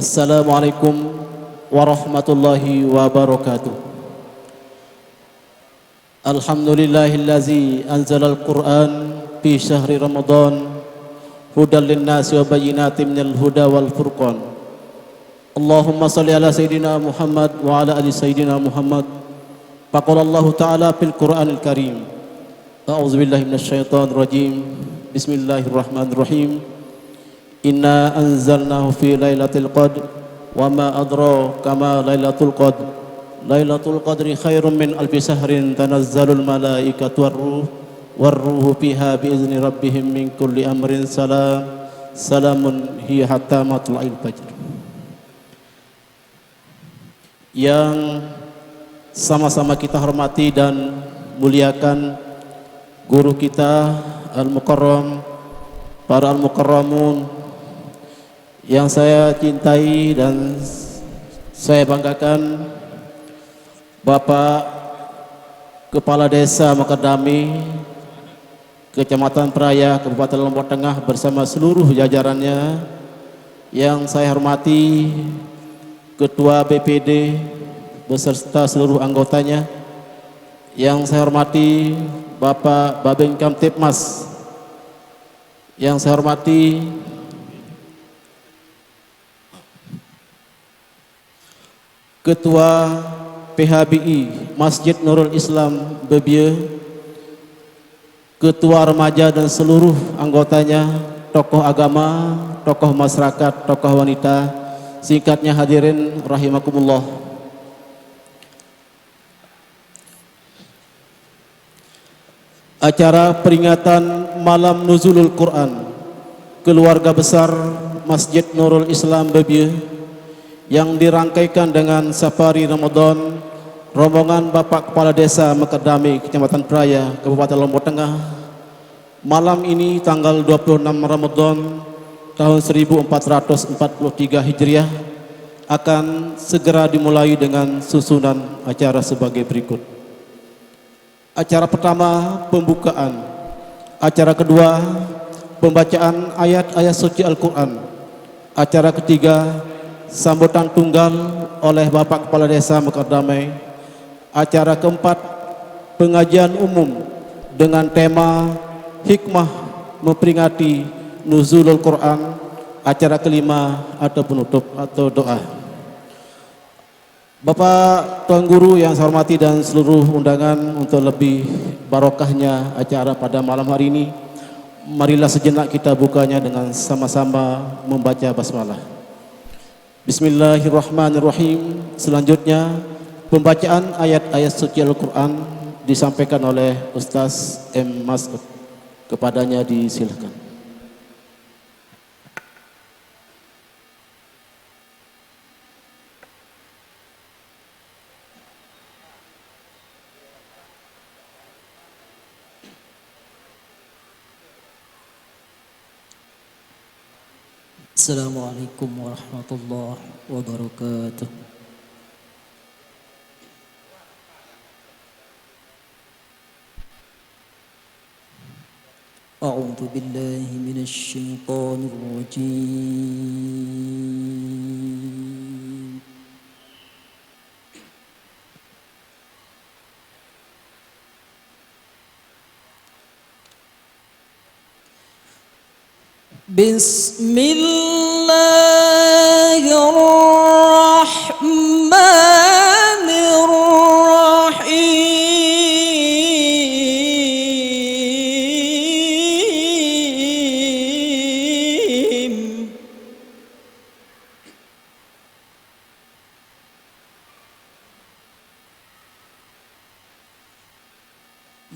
Assalamualaikum warahmatullahi wabarakatuh. Alhamdulillahillazi anzalal Qur'an fi syahri Ramadan hudan linnasi wa bayyinatin minal huda wal furqan. Allahumma salli ala sayyidina Muhammad wa ala ali sayyidina Muhammad. Faqala Allah ta'ala fil Qur'anil Karim. A'udzu billahi minasyaitonir rajim. Bismillahirrahmanirrahim. Inna anzalnahu fi lailatul qadr wa ma adraka ma lailatul qadr. Lailatul qadri khairum min alfi sahrin tanazzalul malaikatu warruhu fiha biizni rabbihim min kulli amrin salamun hiya hatta matla'il fajr. Yang sama-sama kita hormati dan muliakan guru kita Al-Mukarram, para Al-Mukarramun yang saya cintai dan saya banggakan, Bapak Kepala Desa Makadami, Kecamatan Peraya, Kabupaten Lombok Tengah bersama seluruh jajarannya. Yang saya hormati Ketua BPD beserta seluruh anggotanya. Yang saya hormati Bapak Babin Kamtipmas. Yang saya hormati Ketua PHBI Masjid Nurul Islam Bebie, Ketua Remaja dan seluruh anggotanya, tokoh agama, tokoh masyarakat, tokoh wanita, singkatnya hadirin rahimakumullah. Acara peringatan Malam Nuzulul Quran keluarga besar Masjid Nurul Islam Bebie yang dirangkaikan dengan safari Ramadan rombongan Bapak Kepala Desa Makadami, Kecamatan Peraya, Kabupaten Lombok Tengah. Malam ini tanggal 26 Ramadan tahun 1443 Hijriah akan segera dimulai dengan susunan acara sebagai berikut. Acara pertama pembukaan, acara kedua pembacaan ayat-ayat suci Al-Quran, acara ketiga sambutan tunggal oleh Bapak Kepala Desa Makadami, acara keempat pengajian umum dengan tema hikmah memperingati nuzulul Quran, acara kelima atau penutup atau doa. Bapak Tuan Guru yang saya hormati dan seluruh undangan, untuk lebih barokahnya acara pada malam hari ini, marilah sejenak kita bukanya dengan sama-sama membaca basmalah. Bismillahirrahmanirrahim. Selanjutnya pembacaan ayat-ayat suci Al-Quran disampaikan oleh Ustaz M. Mas'ud. Kepadanya disilakan. Assalamualaikum warahmatullahi wabarakatuh. A'udzu billahi minasy syaithanir rajim. Bismillahirrahmanirrahim.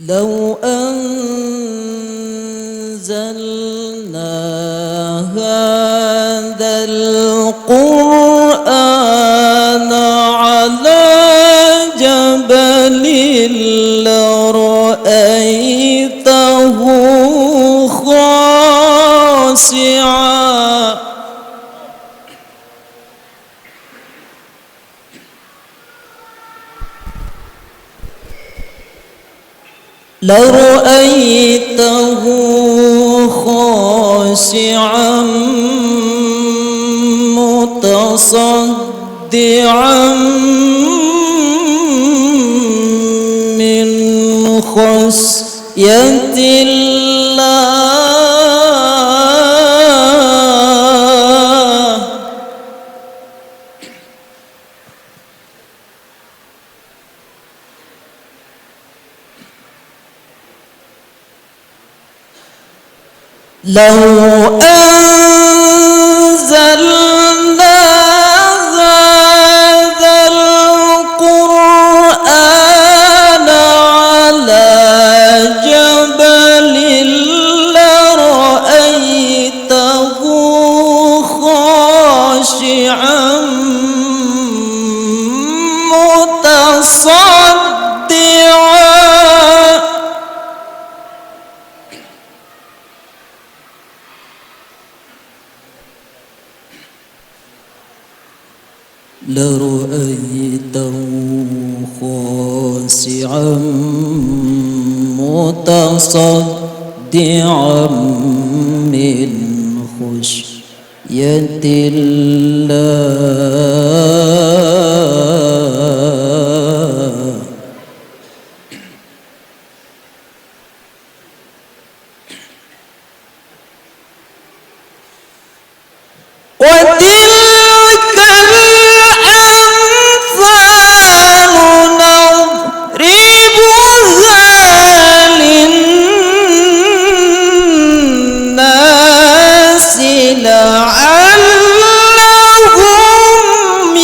Law anzalna hadzal qur'ana ala jabalin lara'aitahu khashi'an لرأيته خاشعا متصدعا من خشية الله لو أنزلنا هذا القرآن على جبل لرأيته خاشعا متصدعا لرأيته خاشعا متصدعا من خشية الله وتلك الأمثال نضربها للناس لعلهم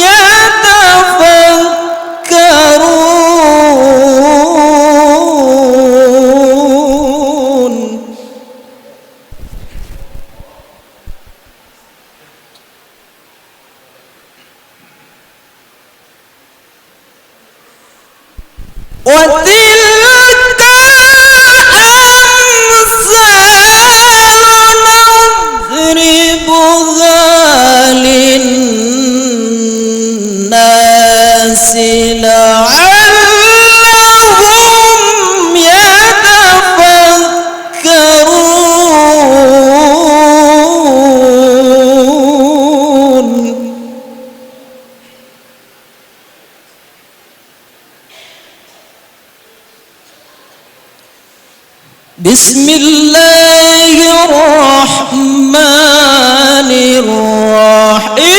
يتفكرون وتلك الأمثال نضربها للناس لعلهم يتفكرون بسم الله الرحمن الرحيم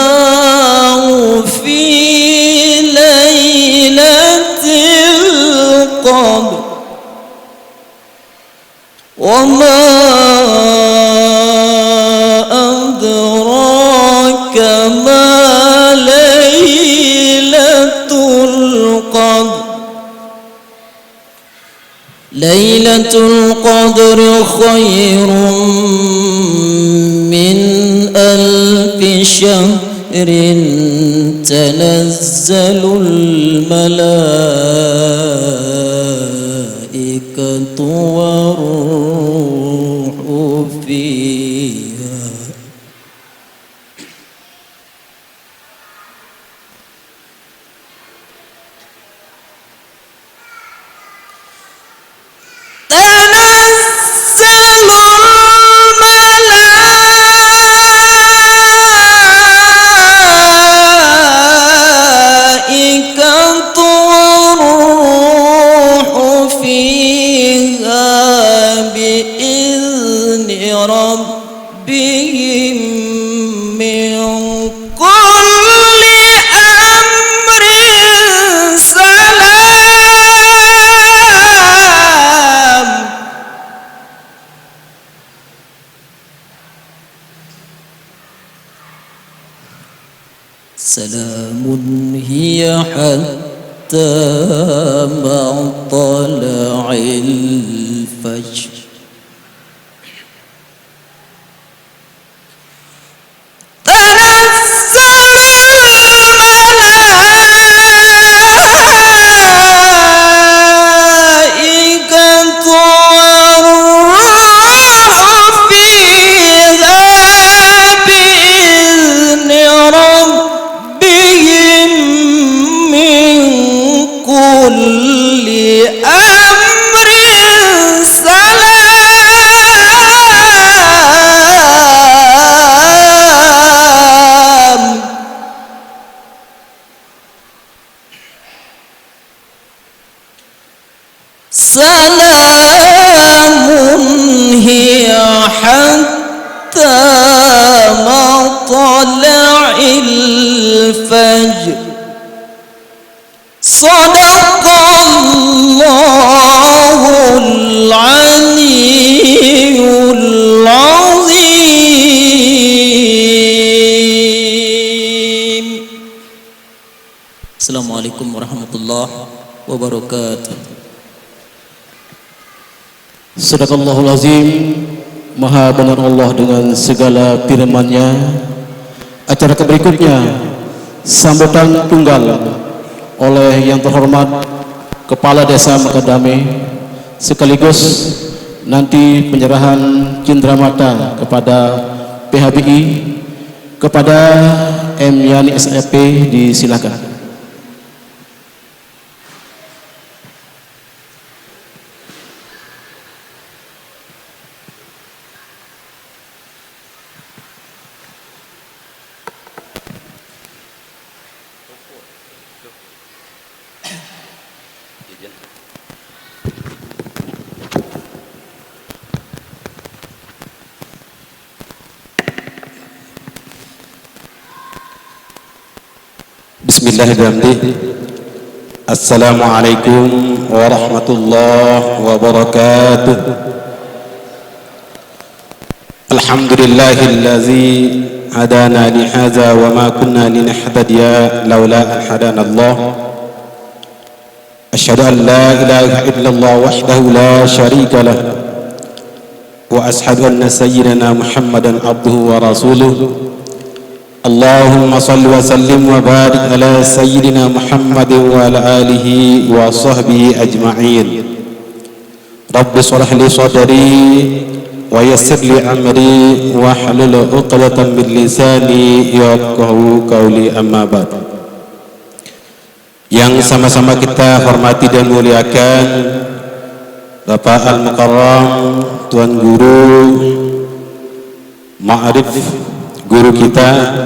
أنزلناه في ليلة القدر وما أدراك ما ليلة القدر ليلة القدر خير من ألف شهر تنزل الملائكة والروح فيها ربهم من كل أمر سلام سلام هي حتى مطلع الفجر تنزل الملائكة Sadaqallahul aliyyul azim. Assalamualaikum warahmatullahi wabarakatuh. Sadaqallahul azim. Maha benar Allah dengan segala firman-Nya. Acara berikutnya sambutan tunggal oleh yang terhormat Kepala Desa Makadame, sekaligus nanti penyerahan cindramata kepada PHBI kepada M Yani SFP, disilakan. Bismillahirrahmanirrahim. Assalamualaikum warahmatullahi wabarakatuh. Alhamdulillahillazi hadana li hadza wa ma kunna linahtadiya laula an hadana Allah. Asyhadu an la ilaha illallah wahdahu la syarika lah wa asyhadu anna sayyidana Muhammadan abduhu wa rasuluh. Allahumma salli wa sallim wa barik ala sayyidina Muhammad wa ala alihi wa sahbihi ajma'in. Rabbi shrah li sadri wa yassir li amri wa hlul 'uqdatam min lisani yafqahu qawli, amma ba'd. Yang sama-sama kita hormati dan muliakan Bapak Al-Mukarram, Tuan Guru Ma'arif, guru kita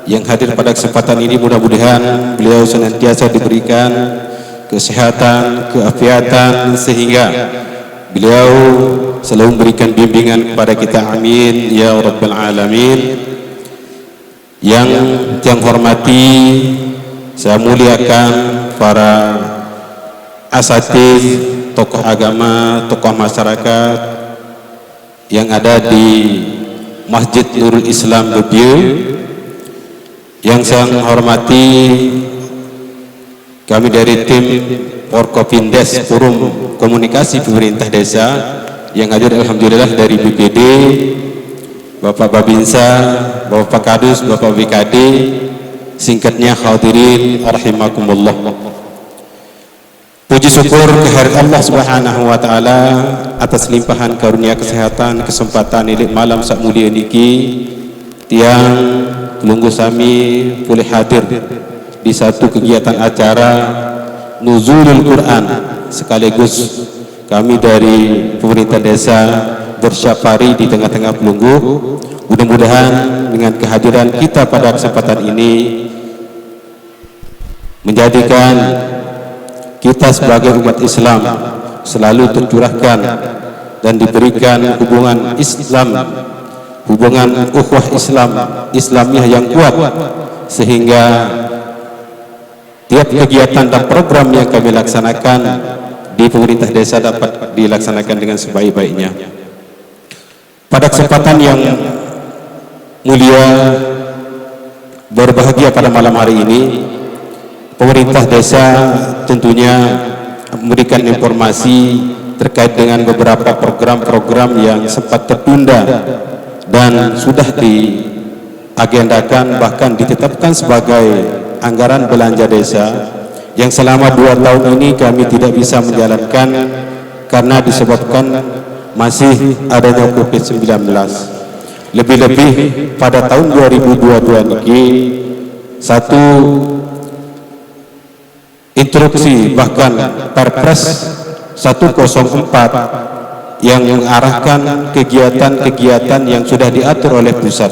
yang hadir pada kesempatan ini, mudah-mudahan beliau senantiasa diberikan kesehatan, keafiatan, sehingga beliau selalu memberikan bimbingan kepada kita, amin ya rabbal alamin. Yang hormati, saya muliakan para asatidz, tokoh agama, tokoh masyarakat yang ada di Masjid Nurul Islam Bebieu. Yang saya hormati kami dari tim Forkopindes, Forum Komunikasi Pemerintah Desa, yang hadir alhamdulillah dari BPD, Bapak Babinsa, Bapak Kadus, Bapak BKD, singkatnya hadirin rahimakumullah. Puji syukur kehadirat Allah Subhanahu wa taala atas limpahan karunia kesehatan, kesempatan ini malam sak mulia niki tiang Lunggu sami boleh hadir di satu kegiatan acara Nuzulul Quran, sekaligus kami dari pemerintah desa bersyafari di tengah-tengah Pelunggu. Mudah-mudahan dengan kehadiran kita pada kesempatan ini menjadikan kita sebagai umat Islam selalu tercurahkan dan diberikan hubungan Islam, hubungan ukhuwah Islamiyah yang kuat, sehingga tiap kegiatan dan program yang kami laksanakan di pemerintah desa dapat dilaksanakan dengan sebaik-baiknya. Pada kesempatan yang mulia berbahagia pada malam hari ini, pemerintah desa tentunya memberikan informasi terkait dengan beberapa program-program yang sempat tertunda dan sudah diagendakan, bahkan ditetapkan sebagai anggaran belanja desa yang selama 2 tahun ini kami tidak bisa menjalankan karena disebabkan masih adanya COVID-19. Lebih-lebih pada tahun 2022 ini satu instruksi, bahkan Perpres 104 yang mengarahkan kegiatan-kegiatan yang sudah diatur oleh pusat,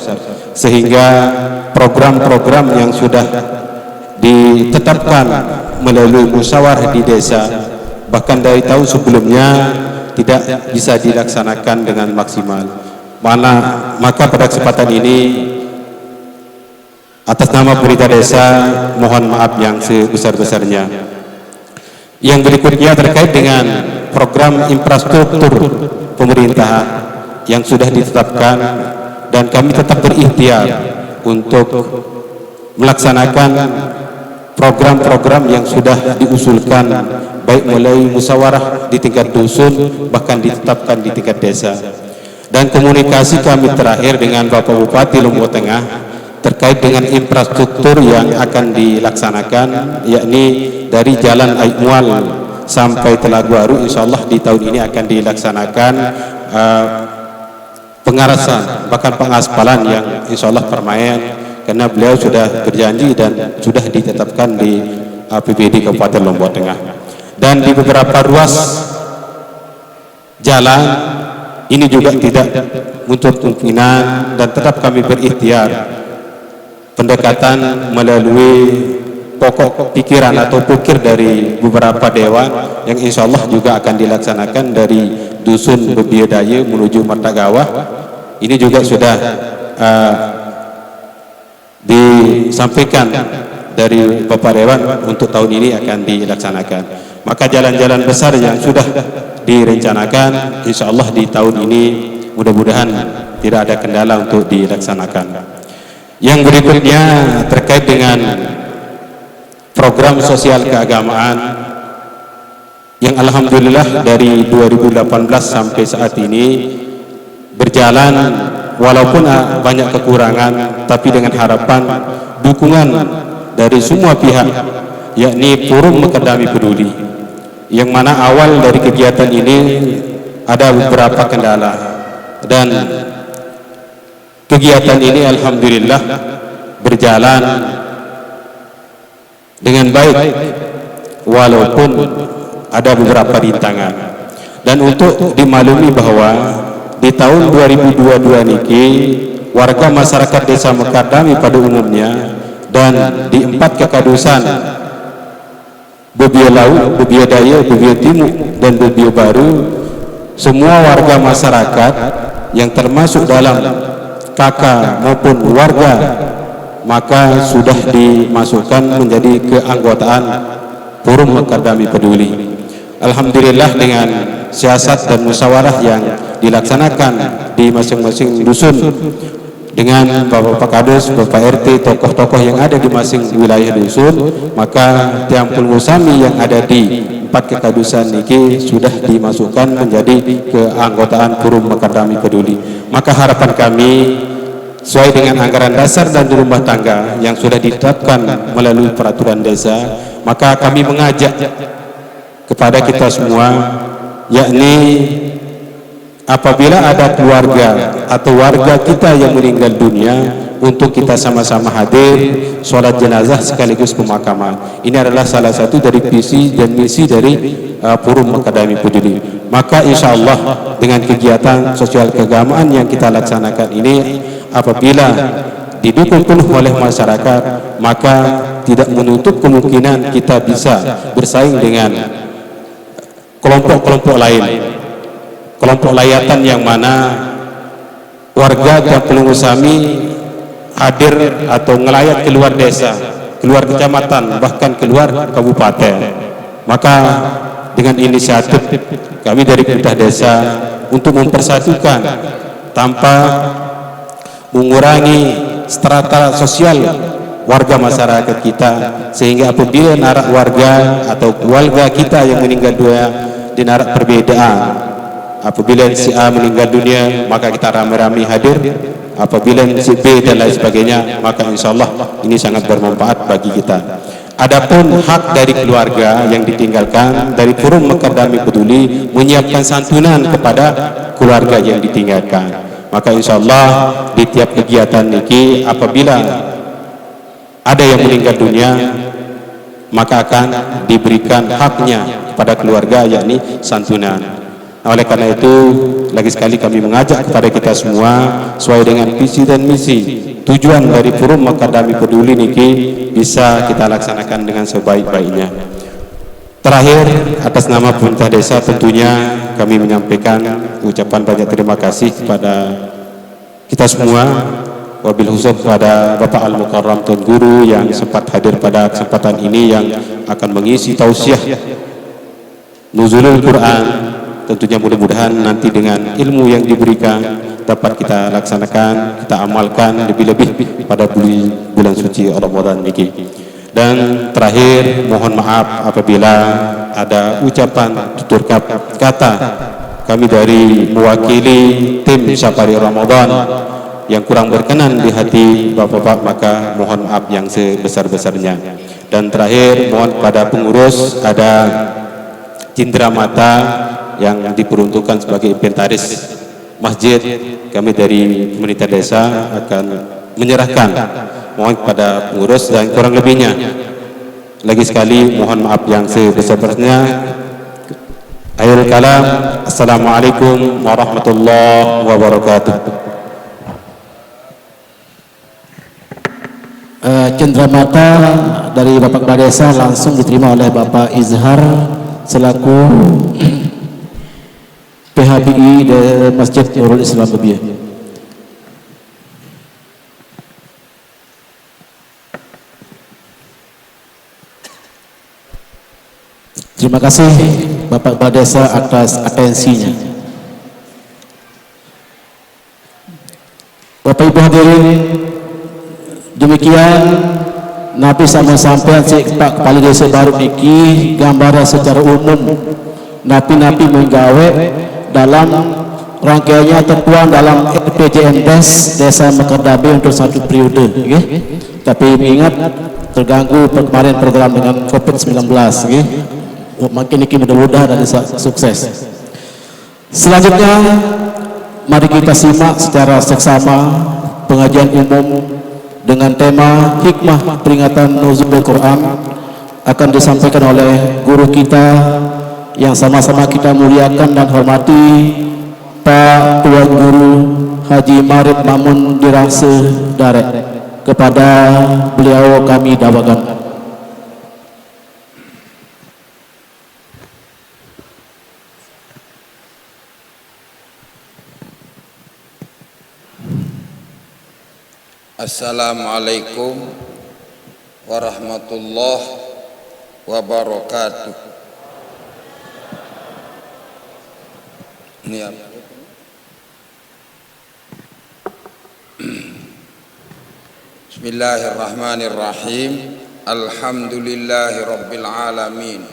sehingga program-program yang sudah ditetapkan melalui musyawarah di desa bahkan dari tahun sebelumnya tidak bisa dilaksanakan dengan maksimal. Maka pada kesempatan ini atas nama pemerintah desa mohon maaf yang sebesar-besarnya. Yang berikutnya terkait dengan program infrastruktur pemerintahan yang sudah ditetapkan, dan kami tetap berikhtiar untuk melaksanakan program-program yang sudah diusulkan, baik mulai musyawarah di tingkat dusun bahkan ditetapkan di tingkat desa. Dan komunikasi kami terakhir dengan Bapak Bupati Lombok Tengah terkait dengan infrastruktur yang akan dilaksanakan, yakni dari Jalan Aikmual sampai Telaga Baru, insya Allah di tahun ini akan dilaksanakan pengarasan bahkan pengaspalan yang insya Allah permanen, karena beliau sudah berjanji dan sudah ditetapkan di APBD Kabupaten Lombok Tengah. Dan di beberapa ruas jalan ini juga tidak menutup kemungkinan, dan tetap kami berikhtiar pendekatan melalui pokok pikiran atau pikir dari beberapa dewan yang insya Allah juga akan dilaksanakan dari dusun Bebiadaya menuju Martagawah. Ini juga sudah disampaikan dari Bapak Dewan untuk tahun ini akan dilaksanakan. Maka jalan-jalan besar yang sudah direncanakan insya Allah di tahun ini mudah-mudahan tidak ada kendala untuk dilaksanakan. Yang berikutnya terkait dengan program sosial keagamaan yang alhamdulillah dari 2018 sampai saat ini berjalan, walaupun banyak kekurangan, tapi dengan harapan dukungan dari semua pihak, yakni Forum Akademi Peduli, yang mana awal dari kegiatan ini ada beberapa kendala, dan kegiatan ini alhamdulillah berjalan dengan baik walaupun ada beberapa rintangan. Dan untuk dimaklumi bahwa di tahun 2022 niki warga masyarakat Desa Mekadami pada umumnya dan di 4 kekadusan Bebielau, Bebiadaya, Bebiatimu dan Bebia Baru, semua warga masyarakat yang termasuk dalam kakak maupun warga maka sudah dimasukkan menjadi keanggotaan Forum Akademi Peduli. Alhamdulillah dengan siasat dan musyawarah yang dilaksanakan di masing-masing dusun dengan Bapak Kades, Bapak RT, tokoh-tokoh yang ada di masing wilayah dusun, maka Tiampul Musami yang ada di 4 kekadusan niki sudah dimasukkan menjadi keanggotaan Forum Akademi Peduli. Maka harapan kami sesuai dengan anggaran dasar dan rumah tangga yang sudah ditetapkan melalui peraturan desa, maka kami mengajak kepada kita semua, yakni apabila ada keluarga atau warga kita yang meninggal dunia, untuk kita sama-sama hadir sholat jenazah sekaligus pemakaman. Ini adalah salah satu dari visi dan misi dari Forum Akademi Peduli. Maka insya Allah dengan kegiatan sosial keagamaan yang kita laksanakan ini, apabila didukung penuh oleh masyarakat, maka tidak menutup kemungkinan kita bisa bersaing dengan kelompok-kelompok lain, kelompok layatan yang mana warga Tiampul Musami hadir atau ngelayat keluar desa, keluar kecamatan, bahkan keluar kabupaten. Maka dengan inisiatif kami dari pemerintah desa untuk mempersatukan tanpa mengurangi strata sosial warga masyarakat kita, sehingga apabila narak warga atau keluarga kita yang meninggal dunia di narak perbedaan, apabila si A meninggal dunia maka kita ramai-ramai hadir, apabila si B dan lain sebagainya, maka insya Allah ini sangat bermanfaat bagi kita. Adapun hak dari keluarga yang ditinggalkan, dari Forum Akademi Peduli menyiapkan santunan kepada keluarga yang ditinggalkan. Maka insya Allah di tiap kegiatan niki apabila ada yang meninggal dunia, maka akan diberikan haknya kepada keluarga, yakni santunan. Nah, oleh karena itu lagi sekali kami mengajak kepada kita semua sesuai dengan visi dan misi tujuan dari Forum Akademi Peduli niki bisa kita laksanakan dengan sebaik-baiknya. Terakhir, atas nama pemerintah desa tentunya kami menyampaikan ucapan banyak terima kasih kepada kita semua, wabil khusus kepada Bapak Al-Mukarram Tuan Guru yang sempat hadir pada kesempatan ini, yang akan mengisi tausiah nuzulul Quran. Tentunya mudah-mudahan nanti dengan ilmu yang diberikan dapat kita laksanakan, kita amalkan lebih-lebih pada bulan suci Ramadan ini. Dan terakhir, mohon maaf apabila ada ucapan tutur kata kami dari mewakili tim Safari Ramadan yang kurang berkenan di hati Bapak-bapak, maka mohon maaf yang sebesar-besarnya. Dan terakhir, mohon pada pengurus ada cindera mata yang diperuntukkan sebagai inventaris masjid, kami dari pemerintah desa akan menyerahkan, mohon kepada pengurus dan kurang lebihnya. Lagi sekali mohon maaf yang sebesar-besarnya. Akhirul kalam, assalamualaikum warahmatullahi wabarakatuh. Cenderamata dari Bapak Kepala Desa langsung diterima oleh Bapak Izhar selaku PHBI dari Masjid Nurul Islam Bebiah. Terima kasih Bapak Kepala Desa atas atensinya. Bapak Ibu hadirin, demikian Nabi sama sampean si Pak Kepala Desa baru niki gambaran secara umum napi-napi menggawe dalam rangkaiannya tertuang dalam RPJMdes Desa Mekardabe untuk satu periode, okay? Tapi ingat terganggu kemarin program dengan COVID-19, okay? Makin ini mudah-mudahan dan sukses. Selanjutnya mari kita simak secara seksama pengajian umum dengan tema hikmah peringatan nuzulul Quran akan disampaikan oleh guru kita yang sama-sama kita muliakan dan hormati, Pak Tuan Guru Haji Marif Mamun Dirase Darek. Kepada beliau kami dawakan. Assalamualaikum warahmatullahi wabarakatuh. Niat. Bismillahirrahmanirrahim. Alhamdulillahi rabbil alamin.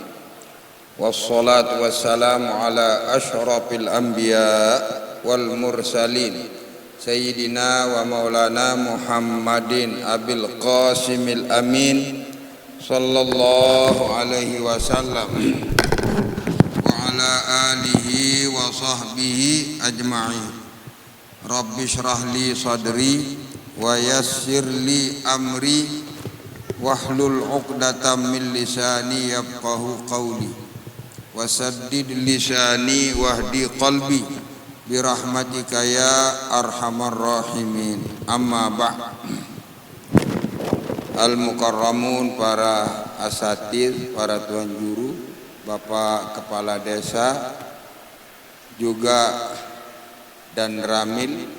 Wassalatu wassalamu ala asyrafil anbiya wal mursalin. Sayyidina wa maulana Muhammadin Abil Qasimil Amin sallallahu alaihi wasallam wa ala alihi wa sahbihi ajma'in. Rabbi shrah li sadri wa yassir li amri wahlul 'uqdatam min lisani yafqahu qawli wasaddid lisani wahdi qalbi birahmatika ya arhamar rahimin. Amma ba'd. Al-mukarramun, para asatidz, para tuan guru, Bapak Kepala Desa, juga dan Ramil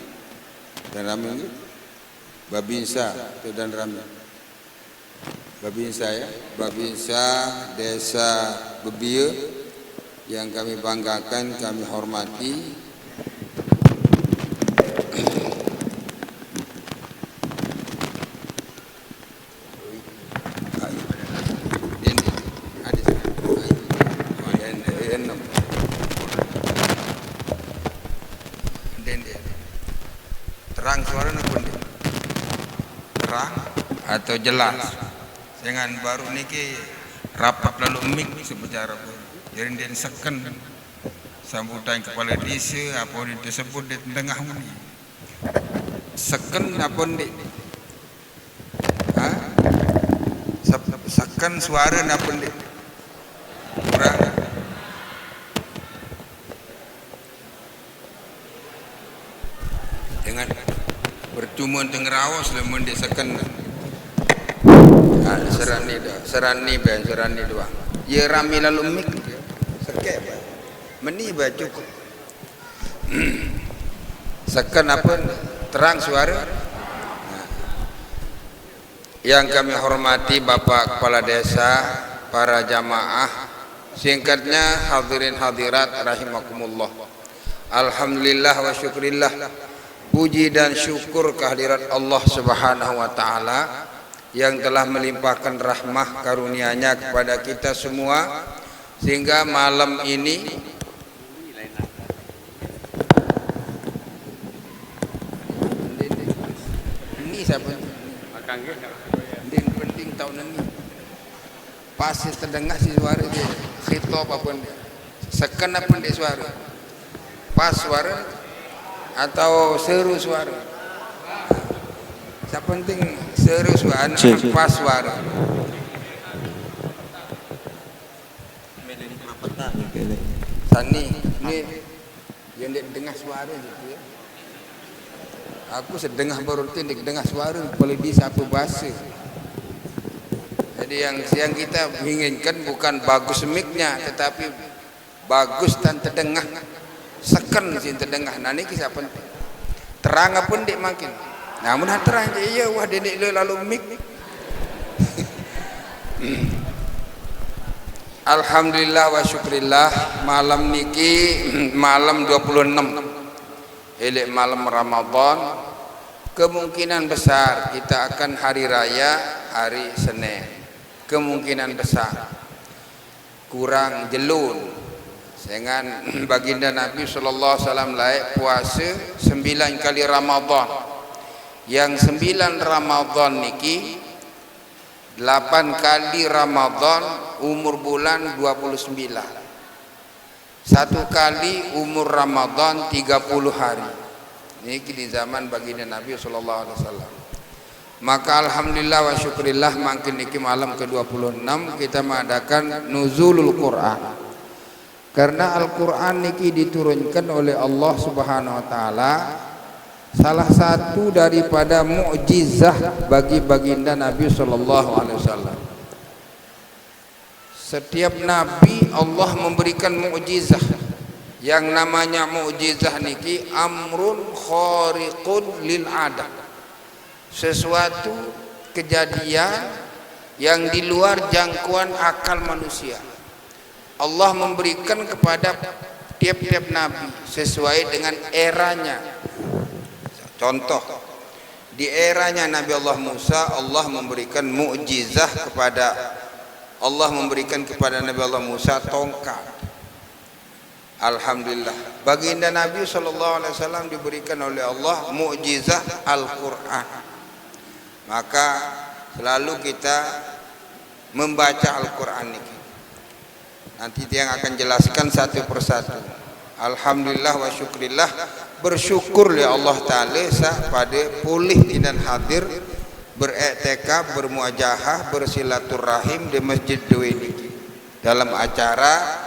Babinsa itu dan Ramil Babinsa ya, Babinsa Desa Bebieu yang kami banggakan, kami hormati. Terang suaranya pun terang atau jelas. Jangan baru niki rapat lalu mik sebicara pun. Jadi dia seken sambutan kepala desa apa disebut di tengah ini. Seken apa ni? Seken suara apa ni? Kurang. Dengan percuma tengerawas lemon di seken. Serani doang. Ya rami lalu mik. Sekep. Meni ba cukup. Seken apa? Terang suara. Yang kami hormati Bapak Kepala Desa, para jamaah Singkatnya, hadirin hadirat rahimakumullah, alhamdulillah wa syukrillah, puji dan syukur kehadirat Allah Subhanahu wa taala yang telah melimpahkan rahmah karunia-Nya kepada kita semua sehingga malam ini siapa? Din penting tahun ini pasti terdengar si suara dia khitab apa dia seken apa dia suara pas suara atau seru suara siapa penting seru suara pas suara Sani ini yang dia dengar suara gitu ya. Aku sedengah baru dengar suara boleh di satu bahasa. Jadi yang kita inginkan bukan bagus mic-nya tetapi bagus dan terdengar seken sih terdengar. Nah ini kisah penting. Terang pun dik makin. Namun terang je iya wah dedik lalu mic. Alhamdulillah wa syukrillah, malam niki malam 26 elek malam Ramadan, kemungkinan besar kita akan hari raya hari Senin, kemungkinan besar kurang jelun dengan baginda Nabi sallallahu alaihi wasallam laik puasa 9 kali Ramadan, yang 9 Ramadan niki 8 kali Ramadan umur bulan 29, satu kali umur Ramadan 30 hari. Ini di zaman baginda Nabi sallallahu alaihi wasallam. Maka alhamdulillah wa syukrillah makin niki malam ke-26 kita mengadakan nuzulul Quran. Karena Al-Quran niki diturunkan oleh Allah Subhanahu wa taala, salah satu daripada mukjizah bagi baginda Nabi sallallahu alaihi wasallam. Setiap nabi Allah memberikan mukjizah. Yang namanya mukjizah niki amrun khariqun lil adat. Sesuatu kejadian yang di luar jangkauan akal manusia. Allah memberikan kepada tiap-tiap nabi sesuai dengan eranya. Contoh, di eranya Nabi Allah Musa, Allah memberikan mukjizah kepada Nabi Allah Musa tongkat. Alhamdulillah. Baginda Nabi SAW diberikan oleh Allah mukjizah Al-Quran. Maka selalu kita membaca Al-Quran ini. Nanti yang akan jelaskan satu persatu. Alhamdulillah wa syukrillah, bersyukur ya Allah Ta'ala pada pulih dan hadir beriktikaf, bermuajahah, bersilaturahim di Masjid Dewi niki dalam acara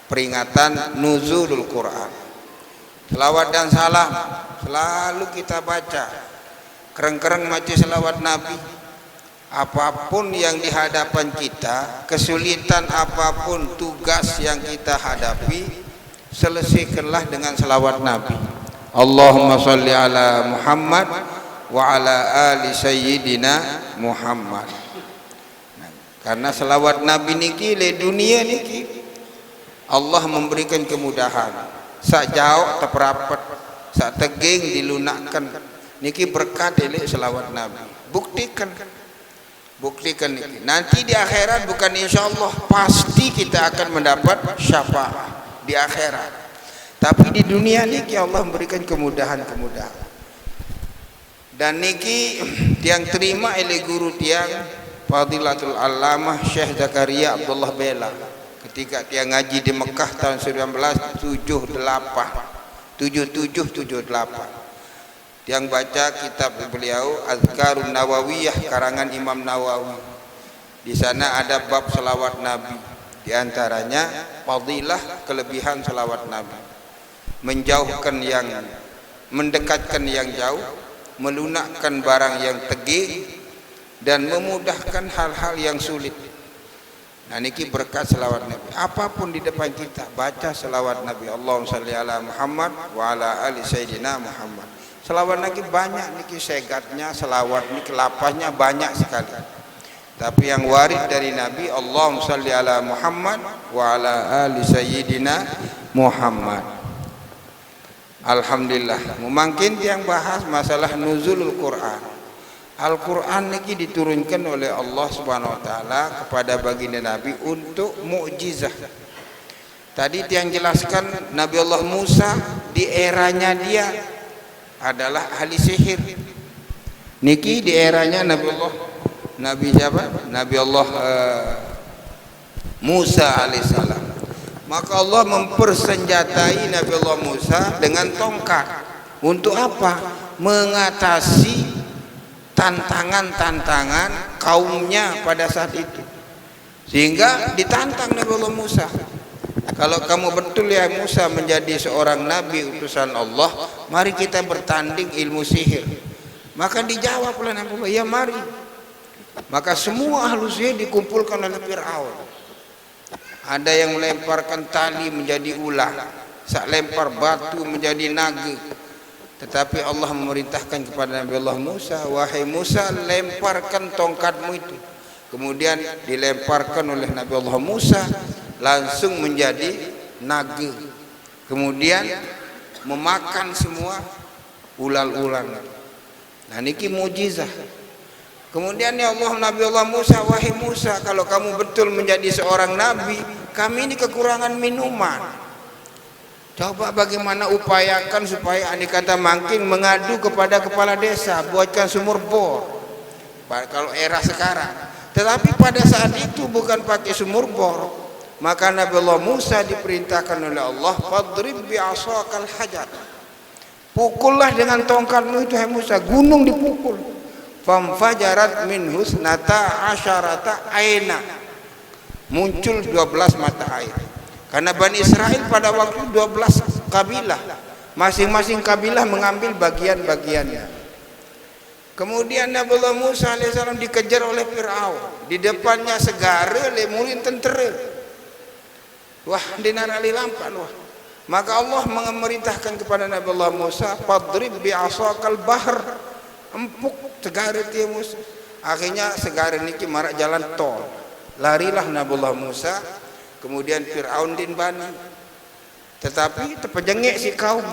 peringatan nuzulul Quran. Selawat dan salam selalu kita baca, kereng-kereng maca selawat Nabi. Apapun yang di hadapan kita, kesulitan apapun tugas yang kita hadapi, selesaikanlah dengan selawat Nabi. Allahumma sholli ala Muhammad wa ala ali sayyidina Muhammad. Karena selawat Nabi niki le dunia niki Allah memberikan kemudahan. Sak jauh terperapat, sak teging dilunakkan. Niki berkat elek selawat Nabi. Buktikan niki. Nanti di akhirat bukan insyaallah, pasti kita akan mendapat syafaat di akhirat. Tapi di dunia niki Allah memberikan kemudahan-kemudahan. Dan niki tiang terima oleh guru tiang Fadilatul Allamah Syekh Zakaria Abdullah Bela ketika tiang ngaji di Mekah tahun 1978 tiang baca kitab beliau Azkarun Nawawiyah karangan Imam Nawawi. Di sana ada bab selawat Nabi, di antaranya fadilah kelebihan selawat Nabi, menjauhkan yang mendekatkan yang jauh, melunakkan barang yang tegih, dan memudahkan hal-hal yang sulit. Nah niki berkat selawat Nabi. Apapun di depan kita baca selawat Nabi. Allahumma sholli ala Muhammad wa ala ali sayyidina Muhammad. Selawat Nabi banyak niki segatnya, selawat niki lapasnya banyak sekali. Tapi yang warid dari Nabi, Allahumma salli ala Muhammad wa ala ali sayyidina Muhammad. Alhamdulillah. Mungkin yang bahas masalah nuzulul Quran. Al-Quran ini diturunkan oleh Allah Subhanahu wa taala kepada baginda Nabi untuk mukjizah. Tadi yang jelaskan Nabi Allah Musa di eranya dia adalah ahli sihir. Niki di eranya Nabi siapa? Nabi Allah Musa alaihissalam. Maka Allah mempersenjatai Nabi Allah Musa dengan tongkat. Untuk apa? Mengatasi tantangan-tantangan kaumnya pada saat itu. Sehingga ditantang Nabi Allah Musa. Kalau kamu betul ya Musa menjadi seorang nabi utusan Allah, mari kita bertanding ilmu sihir. Maka dijawab oleh Nabi Allah, ya mari. Maka semua ahlu sihir dikumpulkan oleh Fir'aun. Ada yang melemparkan tali menjadi ular, sak lempar batu menjadi naga. Tetapi Allah memerintahkan kepada Nabi Allah Musa, wahai Musa, lemparkan tongkatmu itu. Kemudian dilemparkan oleh Nabi Allah Musa, langsung menjadi naga. Kemudian memakan semua ular-ular. Nah niki mujizah. Kemudian ya Allah, Nabi Allah Musa, wahai Musa, kalau kamu betul menjadi seorang nabi, kami ini kekurangan minuman. Coba bagaimana upayakan supaya andai kata mangking mengadu kepada kepala desa, buatkan sumur bor. Kalau era sekarang. Tetapi pada saat itu bukan pakai sumur bor. Maka Nabi Allah Musa diperintahkan oleh Allah, fadrib bi'asakal hajar. Pukullah dengan tongkatmu itu hai Musa, gunung dipukul. Famfajarat min husnata asyarata aina. Muncul 12 mata air. Karena Bani Israel pada waktu 12 kabilah. Masing-masing kabilah mengambil bagian-bagiannya. Kemudian Nabi Allah Musa alaihissalam dikejar oleh Fir'aun. Di depannya segara lemulin tentera. Wah, dinar ali lampan wah. Maka Allah memerintahkan kepada Nabi Allah Musa, fadrib bi'asakal bahr. Empuk segara dia Musa. Akhirnya segara niki marak jalan tol. Larilah Nabi Allah Musa. Kemudian Fir'aun din bani. Tetapi terpejengik si kaum.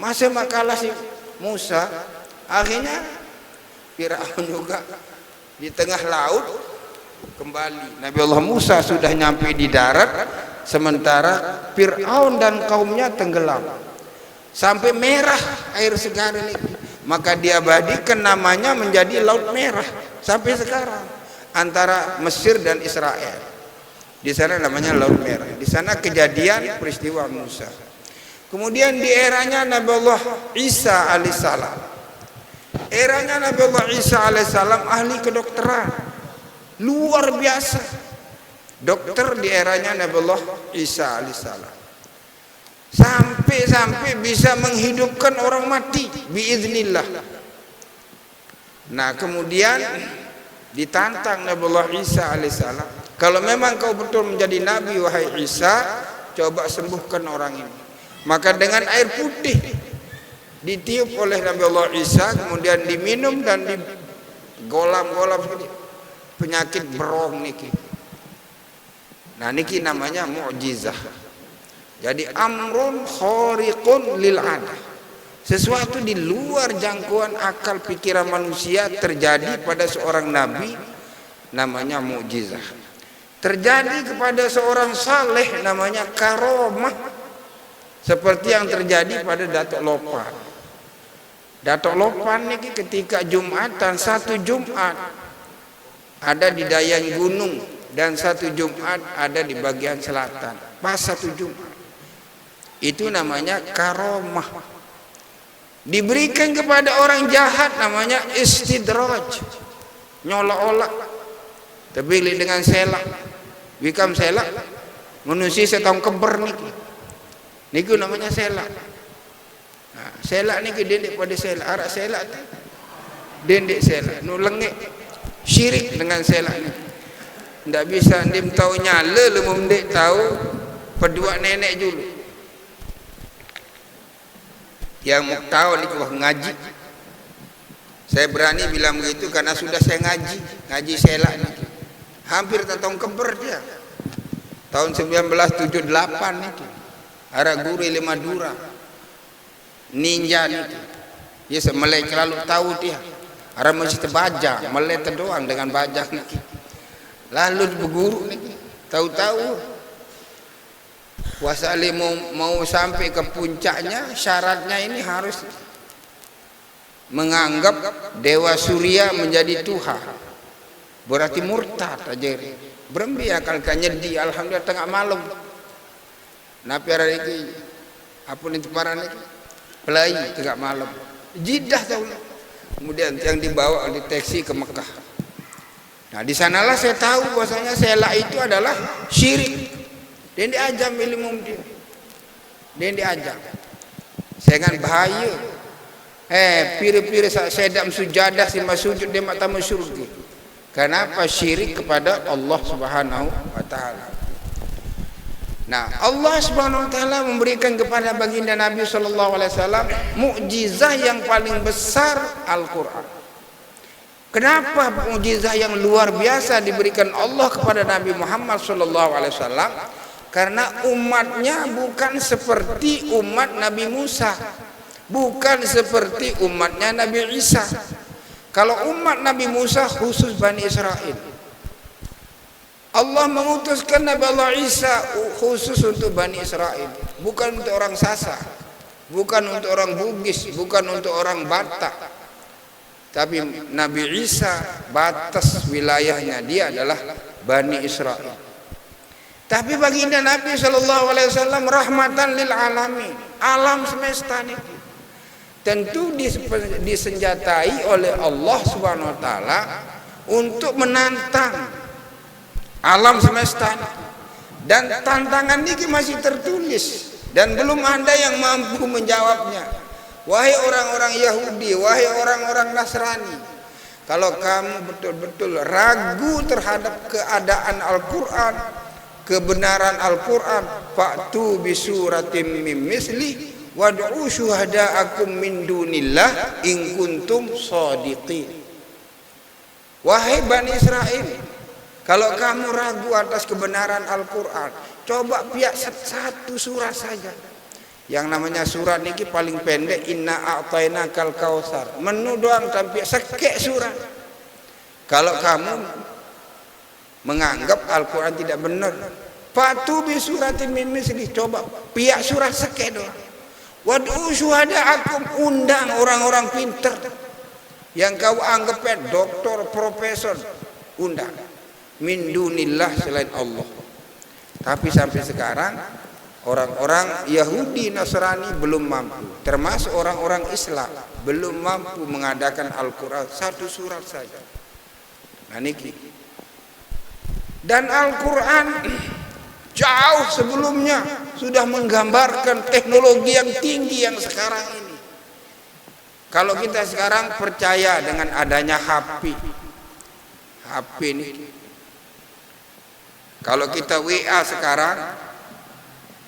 Masa makalah si Musa. Akhirnya Fir'aun juga di tengah laut kembali. Nabi Allah Musa sudah nyampe di darat, sementara Fir'aun dan kaumnya tenggelam. Sampai merah air segara ini. Maka diabadikan namanya menjadi Laut Merah sampai sekarang antara Mesir dan Israel. Di sana namanya Laut Merah. Di sana kejadian peristiwa Musa. Kemudian di eranya Nabi Allah Isa alaihissalam. Eranya Nabi Allah Isa alaihissalam ahli kedokteran. Luar biasa. Dokter di eranya Nabi Allah Isa alaihissalam. Sampai bisa menghidupkan orang mati biiznillah. Nah kemudian ditantang Nabi Allah Isa alaihissalam, kalau memang kau betul menjadi nabi wahai Isa, coba sembuhkan orang ini. Maka dengan air putih ditiup oleh Nabi Allah Isa, kemudian diminum dan digolam-golam penyakit berong niki. Nah niki namanya mukjizah. Jadi amrun khariqun lil ada. Sesuatu di luar jangkauan akal pikiran manusia terjadi pada seorang nabi, namanya mukjizah. Terjadi kepada seorang saleh namanya karomah. Seperti yang terjadi pada Datuk Lopan. Datuk Lopan ini ketika Jumatan, satu Jumat ada di Dayang Gunung dan satu Jumat ada di bagian selatan. Pas satu Jumat. Itu namanya karomah. Diberikan kepada orang jahat namanya istidraj. Nyolok-olak. Terbili dengan selak. Bikam selak. Menusi setong keber niki. Niku namanya selak. Nah, selak niki dendek pada selak. Arak selak tu. Dendek selak. Nu lengek. Syirik dengan selak ni. Tidak bisa ndim tahu nyala. Lemu mendek tahu. Pedua nenek dulu. Yang mau tahu ni ngaji. Saya berani bilang begitu karena sudah saya ngaji selak ni. hampir tahun keber dia. Tahun 1978 itu. Ara guru di Madura. Ninja itu. Ya semelek lalu tahu dia. Ara mesti terbaja, melek doang dengan bajak niki. Lalu berguru niki. Tahu-tahu Wasali mau sampai ke puncaknya, syaratnya ini harus menganggap Dewa Surya menjadi Tuhan. Berarti murtad aja. Berembi akal nyedi alhamdulillah tengah malam. Napi ada iki apun itu parane pelai tengah malam. Jidah tahu. Kemudian yang dibawa di taksi ke Mekah. Nah, di sanalah saya tahu bahwasanya sela itu adalah syirik. Dan diajam ilmu dia. Dan diajam. Saya kan bahaya. Piri-piri sedam sujadah si masujud dia mata surga. Kenapa syirik kepada Allah Subhanahu wa taala? Nah, Allah Subhanahu wa taala memberikan kepada baginda Nabi sallallahu alaihi wasallam mukjizah yang paling besar Al-Qur'an. Kenapa mukjizah yang luar biasa diberikan Allah kepada Nabi Muhammad sallallahu alaihi wasallam? Karena umatnya bukan seperti umat Nabi Musa, bukan seperti umatnya Nabi Isa. Kalau umat Nabi Musa khusus Bani Israel, Allah mengutuskan Nabi Allah Isa khusus untuk Bani Israel, bukan untuk orang Sasa, bukan untuk orang Bugis, bukan untuk orang Batak. Tapi Nabi Isa batas wilayahnya dia adalah Bani Israel. Tapi baginda Nabi sallallahu alaihi wasallam rahmatan lil alamin, alam semesta ini tentu disenjatai oleh Allah Subhanahu wa taala untuk menantang alam semesta ini. Dan tantangan ini masih tertulis dan belum ada yang mampu menjawabnya. Wahai orang-orang Yahudi, wahai orang-orang Nasrani, kalau kamu betul-betul ragu terhadap keadaan Al-Qur'an, kebenaran Al-Quran, fa'tu bisuratim mim misli wad'u syuhada'akum min dunillah in kuntum shadiqin. Wahai Bani Israel, kalau kamu ragu atas kebenaran Al-Quran, coba pihak satu surat saja. Yang namanya surat ini paling pendek, inna a'tainakal kautsar, menu doang tapi sekek surat. Kalau kamu menganggap Al-Quran tidak benar, fatu bi suratin min misli, coba pihak surat sekek doang. Wad'u syuhada'akum, undang orang-orang pintar yang kau anggap doktor, profesor, undang min dunillah selain Allah. Tapi sampai sekarang orang-orang Yahudi Nasrani belum mampu, termasuk orang-orang Islam belum mampu mengadakan Al-Quran satu surat saja. Nah niki. Dan Al-Quran jauh sebelumnya sudah menggambarkan teknologi yang tinggi yang sekarang ini. Kalau kita sekarang percaya dengan adanya HP ini, kalau kita WA sekarang,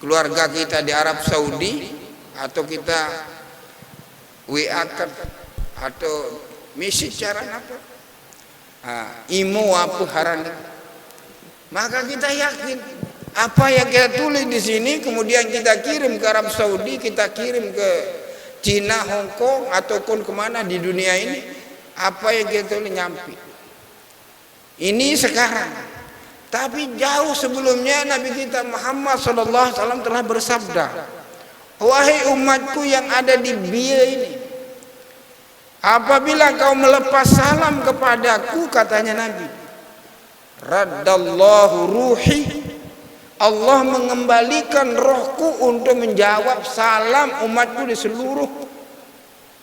keluarga kita di Arab Saudi, atau kita WA kan, atau message cara apa, imo apa haran, maka kita yakin apa yang kita tulis di sini kemudian kita kirim ke Arab Saudi, kita kirim ke Cina, Hong Kong, ataupun kemana di dunia ini, apa yang kita tulis nyampe. Ini sekarang. Tapi jauh sebelumnya Nabi kita Muhammad SAW telah bersabda, wahai umatku yang ada di Bia ini, apabila kau melepas salam kepadaku, katanya Nabi, raddallahu ruhi, Allah mengembalikan rohku untuk menjawab salam umatku di seluruh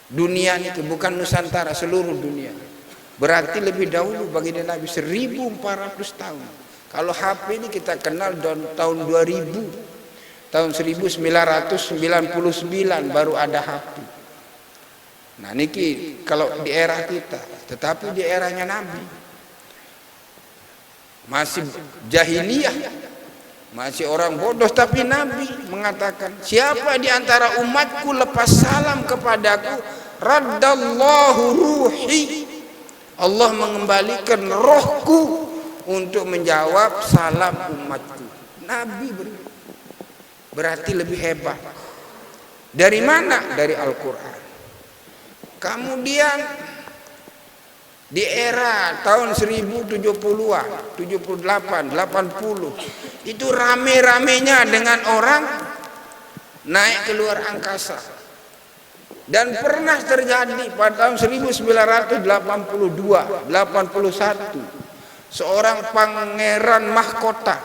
dunia itu, bukan Nusantara, seluruh dunia. Berarti lebih dahulu bagi Nabi 1400 tahun. Kalau HP ini kita kenal tahun 2000, tahun 1999 baru ada HP. Nah niki kalau di era kita, tetapi di eranya Nabi masih jahiliyah. Masih orang bodoh, tapi Nabi mengatakan, siapa di antara umatku lepas salam kepadaku, raddallahu ruhi, Allah mengembalikan rohku untuk menjawab salam umatku. Nabi berarti lebih hebat. Dari mana? Dari Al-Quran. Kemudian di era tahun 1070-an, 78, 80, itu rame-ramenya dengan orang naik keluar angkasa. Dan pernah terjadi pada tahun 1982, 81, seorang pangeran mahkota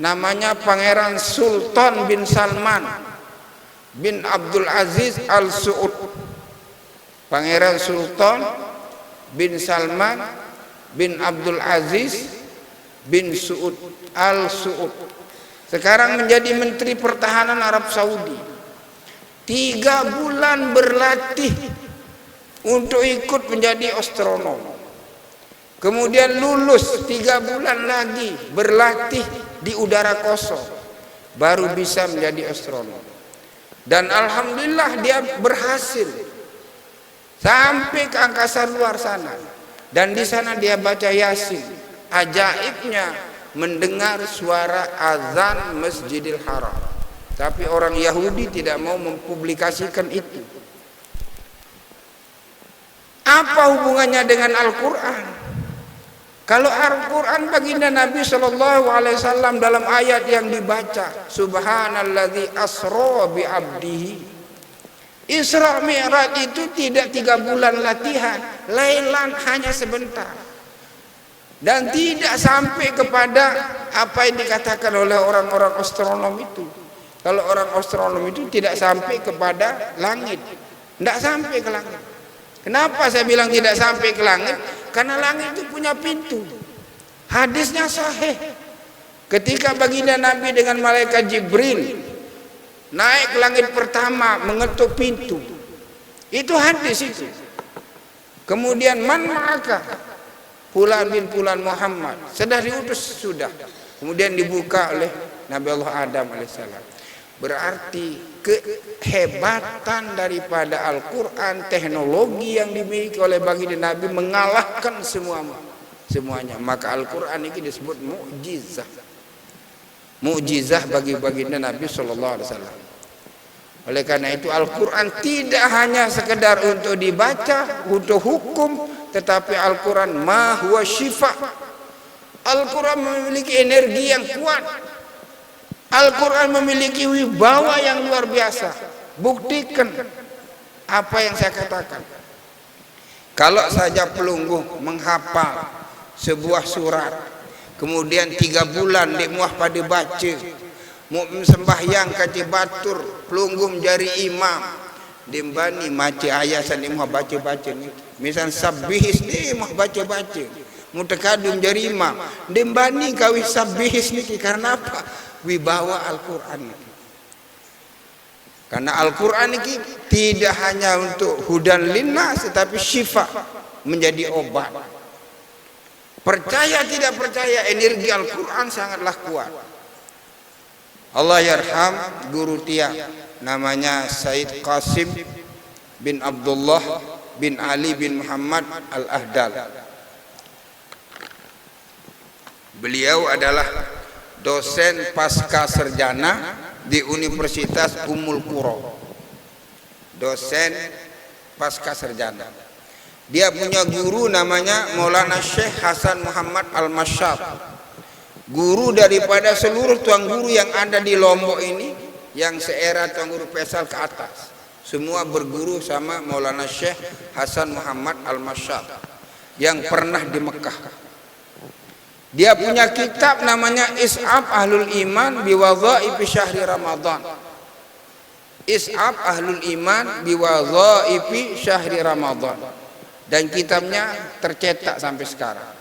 namanya Pangeran Sultan bin Salman bin Abdul Aziz Al Saud. Pangeran Sultan bin Salman bin Abdul Aziz bin Saud Al Saud sekarang menjadi Menteri Pertahanan Arab Saudi. 3 bulan berlatih untuk ikut menjadi astronom. Kemudian lulus 3 bulan lagi berlatih di udara kosong, baru bisa menjadi astronom. Dan alhamdulillah dia berhasil sampai ke angkasa luar sana. Dan di sana dia baca Yasin. Ajaibnya mendengar suara azan Masjidil Haram. Tapi orang Yahudi tidak mau mempublikasikan itu. Apa hubungannya dengan Al-Quran? Kalau Al-Quran baginda Nabi SAW dalam ayat yang dibaca, Subhanalladzi asra bi abdihi. Isra Mi'raj itu tidak 3 bulan latihan, lailan hanya sebentar. Dan tidak sampai kepada apa yang dikatakan oleh orang-orang astronom itu. Kalau orang astronom itu tidak sampai kepada langit, tidak sampai ke langit. Kenapa saya bilang tidak sampai ke langit? Karena langit itu punya pintu. Hadisnya sahih. Ketika baginda Nabi dengan malaikat Jibril naik ke langit pertama mengetuk pintu, itu hadis itu. Kemudian man ma'aka, Fulan bin Fulan Muhammad, sudah diutus sudah. Kemudian dibuka oleh Nabi Allah Adam alaihissalam. Berarti kehebatan daripada Al-Quran, teknologi yang dimiliki oleh baginda Nabi mengalahkan semuanya. Maka Al-Quran ini disebut mukjizah. Mukjizah bagi baginda Nabi SAW. Oleh karena itu Al-Quran tidak hanya sekedar untuk dibaca, untuk hukum, tetapi Al-Quran ma huwa syifa. Al-Quran memiliki energi yang kuat. Al-Quran memiliki wibawa yang luar biasa. Buktikan apa yang saya katakan. Kalau saja pelungguh menghafal sebuah surat, kemudian 3 bulan di muah pada baca, mau sembahyang kaji batur, pelungguh menjadi imam, dimbani maca ayat di muah baca-baca ni. Misal sabbihis ni muah baca-baca, mutakadum menjadi imam, dimbani kawih sabbihis ni. Karena apa? Wibawa Al-Quran. Karena Al-Quran ini tidak hanya untuk hudan linnas, tetapi syifa, menjadi obat. Percaya tidak percaya, energi Al-Quran sangatlah kuat. Allah yarham guru Tia, namanya Said Qasim bin Abdullah bin Ali bin Muhammad Al-Ahdal. Beliau adalah dosen pasca sarjana di Universitas Ummul Qura. Dosen pasca sarjana. Dia punya guru namanya Maulana Syekh Hasan Muhammad Al-Masyab. Guru daripada seluruh tuan guru yang ada di Lombok ini, yang seera tuan guru Faisal ke atas, semua berguru sama Maulana Syekh Hasan Muhammad Al-Masyab yang pernah di Mekah. Dia punya kitab namanya Is'ab Ahlul Iman biwadhaifi syahri Ramadan. Is'ab Ahlul Iman biwadhaifi syahri Ramadan. Dan kitabnya tercetak sampai sekarang.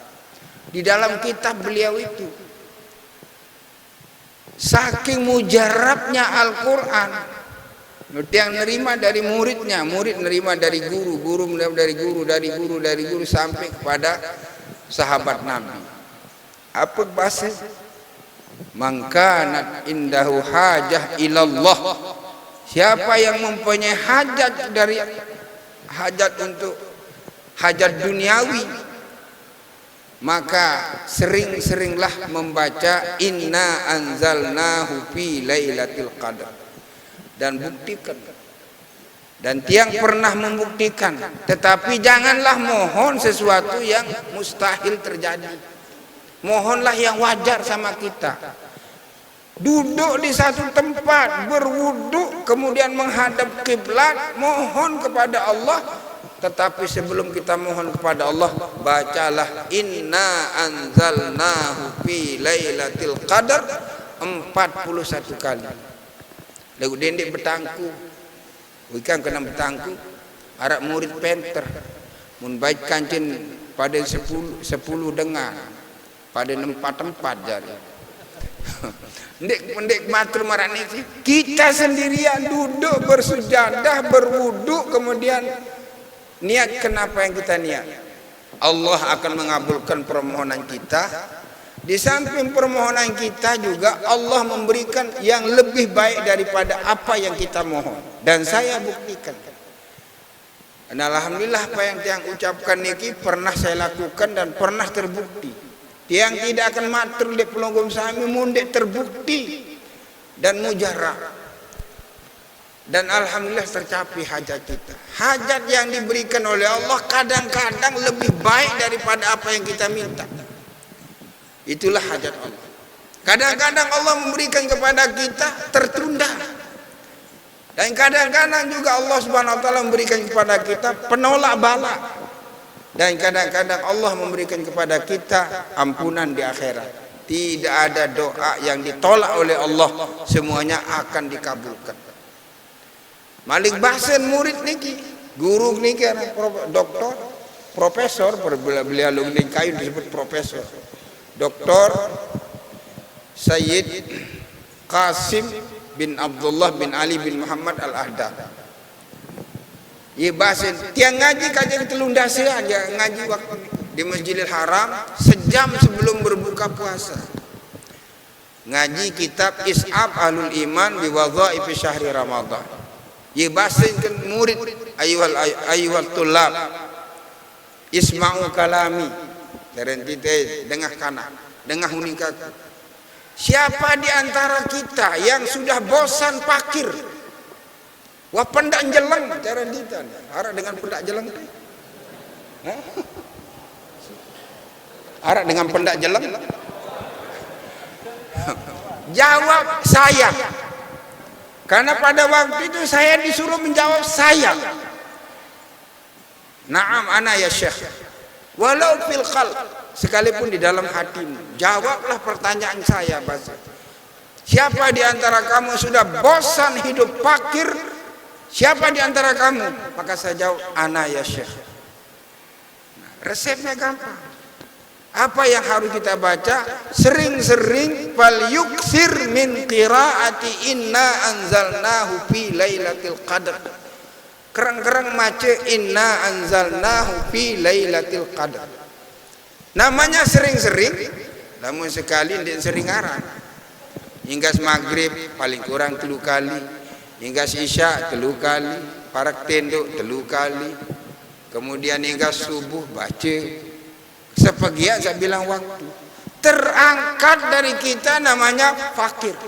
Di dalam kitab beliau itu, saking mujarabnya Al-Quran, yang nerima dari muridnya, murid nerima dari guru, guru nerima dari guru, dari guru, dari guru, sampai kepada sahabat Nabi. Apa bahasa? Mangkanat indahu hajah ilallah. Siapa yang mempunyai hajat dari hajat untuk hajat duniawi, Maka sering-seringlah membaca inna anzalnahu fi lailatul qadar dan buktikan. Dan tiang pernah membuktikan, tetapi janganlah mohon sesuatu yang mustahil terjadi. Mohonlah yang wajar sama kita. Duduk di satu tempat, berwudu, kemudian menghadap kiblat, mohon kepada Allah. Tetapi sebelum kita mohon kepada Allah, bacalah inna anzalnahu fi lailatul qadar 41 kali. Lagu dendek bertangku. Wikan kena bertangku, harap murid penter, mun baik kancin pada 10 dengar, pada tempat jari. Ndek matur marane kita sendirian duduk bersujadah, berwudu, kemudian niat kenapa yang kita niat? Allah akan mengabulkan permohonan kita. Di samping permohonan kita juga Allah memberikan yang lebih baik daripada apa yang kita mohon. Dan saya buktikan. Dan alhamdulillah apa yang tiang ucapkan niki pernah saya lakukan dan pernah terbukti. Tiang tidak akan matur di pelonggom sami mundek terbukti dan mujarab. Dan alhamdulillah tercapai hajat kita. Hajat yang diberikan oleh Allah kadang-kadang lebih baik daripada apa yang kita minta. Itulah hajat Allah. Kadang-kadang Allah memberikan kepada kita tertunda. Dan kadang-kadang juga Allah Subhanahu wa taala memberikan kepada kita penolak bala. Dan kadang-kadang Allah memberikan kepada kita ampunan di akhirat. Tidak ada doa yang ditolak oleh Allah, semuanya akan dikabulkan. Malik Bahsen murid niki, guru niki doktor, profesor, beliau lungning kayu disebut profesor. Dr. Sayyid Qasim bin Abdullah bin Ali bin Muhammad Al-Ahdad. Ia bahasin tiang ngaji kajian telundasi aja ngaji waktu di Masjidil Haram sejam sebelum berbuka puasa. Ngaji kitab Is'ab Ahlul Iman bi Wadhaifi Syahri Ramadan. Ia bahasin ke murid ayyuhal tulab isma'u kalami. Terenti dengah kanan, dengah hunika. Siapa di antara kita yang sudah bosan pakir? Wah pendak jeleng, terenti harap dengan pendak jeleng. Harap dengan pendak jeleng. Jawab saya. Karena pada waktu itu saya disuruh menjawab saya. Naam ana ya Syekh. Walau fil qalb, sekalipun di dalam hatimu, jawablah pertanyaan saya bahasa. Siapa di antara kamu sudah bosan hidup fakir? Siapa di antara kamu? Maka saya jawab, ana ya Syekh. Nah, resepnya gampang. Apa yang harus kita baca? Sering-sering fal yukthir min qiraati inna anzalnahu fi lailatul qadar. Kerang-kerang mace inna anzalnahu fi lailatul qadar. Namanya sering-sering, namun sekali tidak sering arah. Hingga maghrib paling kurang 3 kali, hingga isya 3 kali, parak tenduk 3 kali, kemudian hingga subuh baca. Sebagian saya bilang waktu. Terangkat dari kita namanya fakir.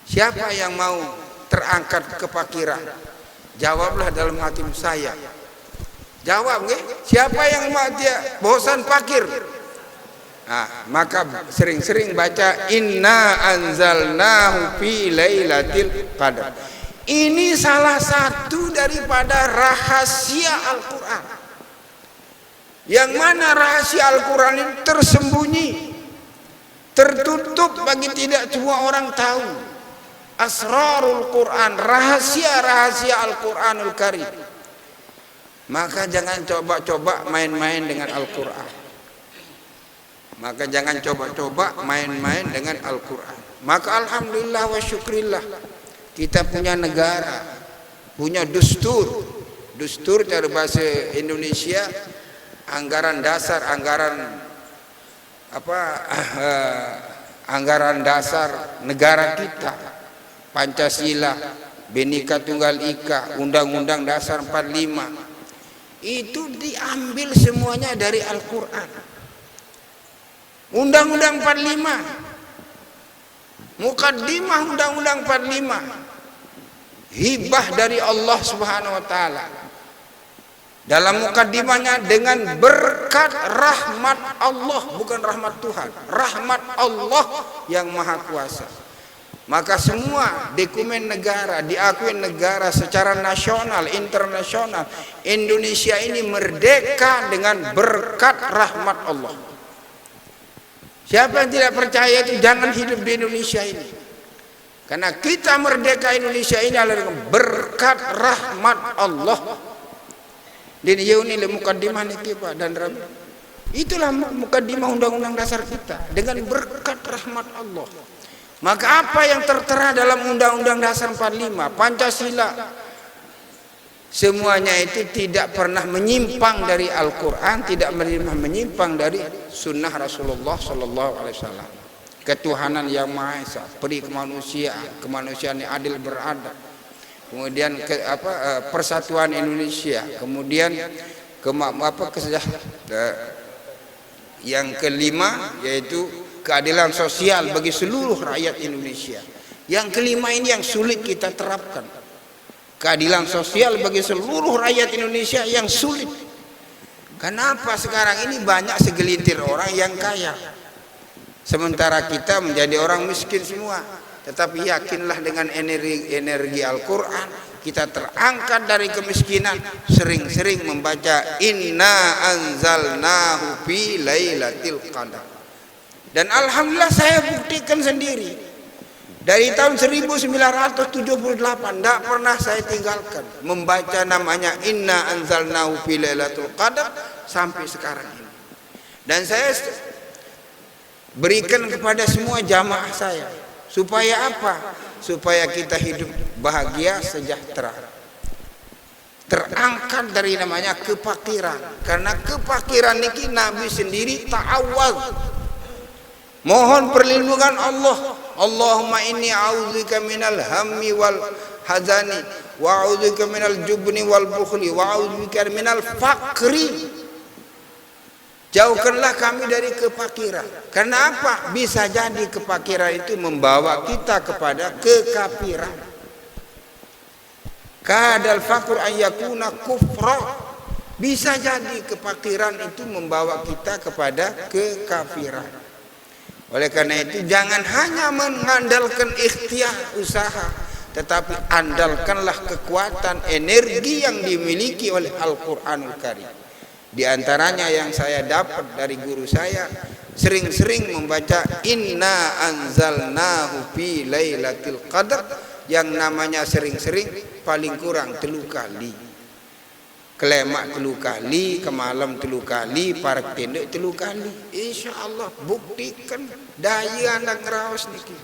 Siapa yang mau terangkat kefakiran? Jawablah dalam hati saya. Jawab nggih? Siapa yang dia bosan fakir? Nah, maka sering-sering baca inna anzalnahu fi lailatul qadar. Ini salah satu daripada rahasia Al-Qur'an. Yang mana rahasia Al-Qur'an ini tersembunyi, tertutup bagi tidak semua orang tahu. Asrarul Quran, rahasia-rahasia Al-Quranul Karim. Maka jangan coba-coba main-main dengan Al-Quran. Maka jangan coba-coba main-main dengan Al-Quran. Maka alhamdulillah wa syukrillah, kita punya negara, punya dustur. Dustur cara bahasa Indonesia, anggaran dasar, anggaran dasar negara kita. Pancasila, Bhinneka Tunggal Ika, Undang-Undang Dasar 45. Itu diambil semuanya dari Al-Quran. Undang-Undang 45, mukaddimah Undang-Undang 45, hibah dari Allah Subhanahu wa taala. Dalam mukaddimahnya, dengan berkat rahmat Allah, bukan rahmat Tuhan, rahmat Allah yang Maha Kuasa, maka semua dokumen negara diakui negara secara nasional, internasional. Indonesia ini merdeka dengan berkat rahmat Allah. Siapa yang tidak percaya itu jangan hidup di Indonesia ini. Karena kita merdeka Indonesia ini adalah berkat rahmat Allah. Din yauni le mukaddimah niki Pak dan Rabi. Itulah mukaddimah undang-undang dasar kita, dengan berkat rahmat Allah. Maka apa yang tertera dalam Undang-Undang Dasar 45, Pancasila, semuanya itu tidak pernah menyimpang dari Al-Quran, tidak pernah menyimpang dari Sunnah Rasulullah Sallallahu Alaihi Wasallam. Ketuhanan yang Maha Esa, peri kemanusiaan yang adil beradab, kemudian persatuan Indonesia, kemudian yang kelima yaitu keadilan sosial bagi seluruh rakyat Indonesia. Yang kelima ini yang sulit kita terapkan. Keadilan sosial bagi seluruh rakyat Indonesia yang sulit. Kenapa sekarang ini banyak segelintir orang yang kaya, sementara kita menjadi orang miskin semua? Tetapi yakinlah dengan energi Al-Quran, kita terangkat dari kemiskinan, sering-sering membaca Inna anzalnahu fi lailatul qadar. Dan alhamdulillah saya buktikan sendiri. Dari tahun 1978 tidak pernah saya tinggalkan membaca namanya Inna anzalnahu fi lailatul qadar sampai sekarang ini. Dan saya berikan kepada semua jamaah saya. Supaya apa? Supaya kita hidup bahagia, sejahtera, terangkat dari namanya kefakiran. Karena kefakiran ini Nabi sendiri ta'awaz, mohon perlindungan Allah. Allahumma inni a'udzubika minal hammi wal hazani wa a'udzubika minal jubni wal bukhli wa a'udzubika minal faqri. Jauhkanlah kami dari kefakiran. Karena apa? Bisa jadi kefakiran itu membawa kita kepada kekafiran. Kadal faqr an yakuna kufra. Bisa jadi kefakiran itu membawa kita kepada kekafiran. Oleh karena itu jangan hanya mengandalkan ikhtiar usaha, tetapi andalkanlah kekuatan energi yang dimiliki oleh Al-Qur'anul Karim. Di antaranya yang saya dapat dari guru saya, sering-sering membaca Inna anzalnahu fi lailatul qadar, yang namanya sering-sering paling kurang 3 kali. Kelemak 3 kali, kemalam 3 kali, parak tendek 3 kali. Insyaallah buktikan daya anak ngeraos niki.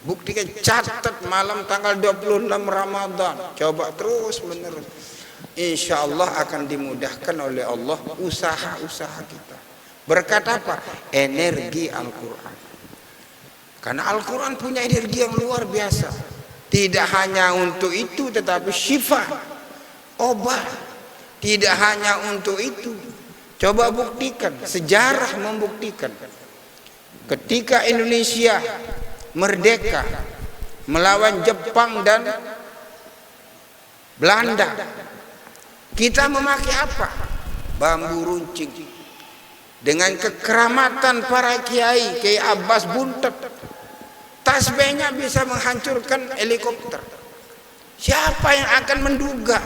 Buktikan, catat malam tanggal 26 Ramadan. Coba terus menerus. Insya Allah akan dimudahkan oleh Allah usaha-usaha kita. Berkat apa? Energi Al-Quran. Karena Al-Quran punya energi yang luar biasa. Tidak hanya untuk itu, tetapi syifa, obat. Tidak hanya untuk itu. Coba buktikan, sejarah membuktikan. Ketika Indonesia merdeka melawan Jepang dan Belanda, kita memakai apa? Bambu runcing. Dengan kekeramatan para kiai, Kiai Abbas Buntet, tasbihnya bisa menghancurkan helikopter. Siapa yang akan menduga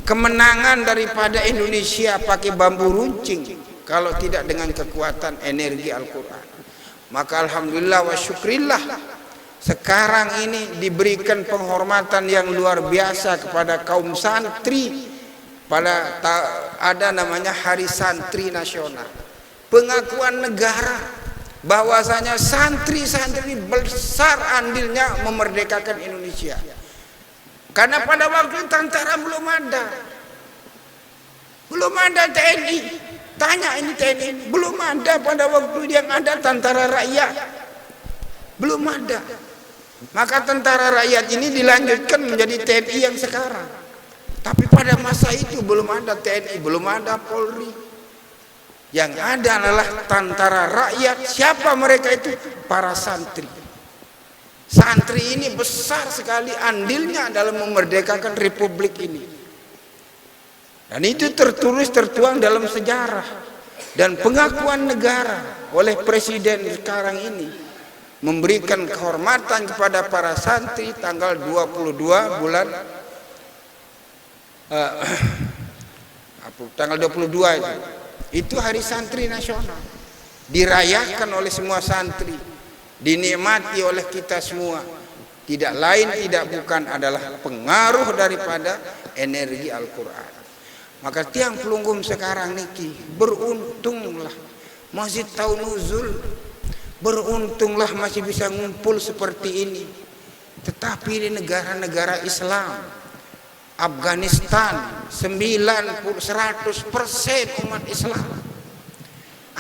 kemenangan daripada Indonesia pakai bambu runcing kalau tidak dengan kekuatan energi Al-Quran? Maka alhamdulillah wa syukrillah, sekarang ini diberikan penghormatan yang luar biasa kepada kaum santri. Ada namanya Hari Santri Nasional, pengakuan negara bahwasanya santri-santri besar andilnya memerdekakan Indonesia. Karena pada waktu tentara belum ada TNI. Tanya ini TNI, belum ada pada waktu yang ada tentara rakyat, belum ada. Maka tentara rakyat ini dilanjutkan menjadi TNI yang sekarang. Tapi pada masa itu belum ada TNI, belum ada Polri. Yang ada adalah tentara rakyat. Siapa mereka itu? Para santri. Santri ini besar sekali andilnya dalam memerdekakan republik ini. Dan itu tertuang dalam sejarah dan pengakuan negara oleh presiden sekarang ini, memberikan kehormatan kepada para santri tanggal 22 bulan tanggal 22 itu hari santri nasional, dirayakan oleh semua santri, dinikmati oleh kita semua. Tidak lain tidak bukan adalah pengaruh daripada energi Al-Quran. Maka tiang pelunggum sekarang niki beruntunglah masih tahu nuzul, beruntunglah masih bisa ngumpul seperti ini. Tetapi di negara-negara Islam, Afghanistan 100% umat Islam,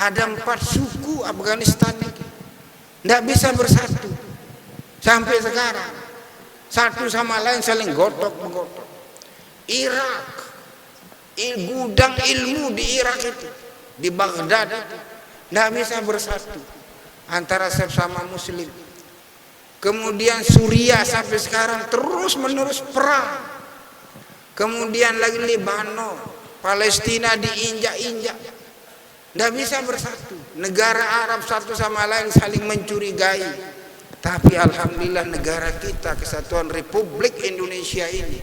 ada 4 suku Afghanistan ini tidak bisa bersatu sampai sekarang, satu sama lain saling gotok-gotok. Irak, gudang ilmu di Irak itu, di Baghdad itu tidak bisa bersatu antara sesama muslim. Kemudian Suriah sampai sekarang terus menerus perang. Kemudian lagi Lebanon, Palestina diinjak-injak, tidak bisa bersatu. Negara Arab satu sama lain saling mencurigai. Tapi alhamdulillah negara kita, Kesatuan Republik Indonesia ini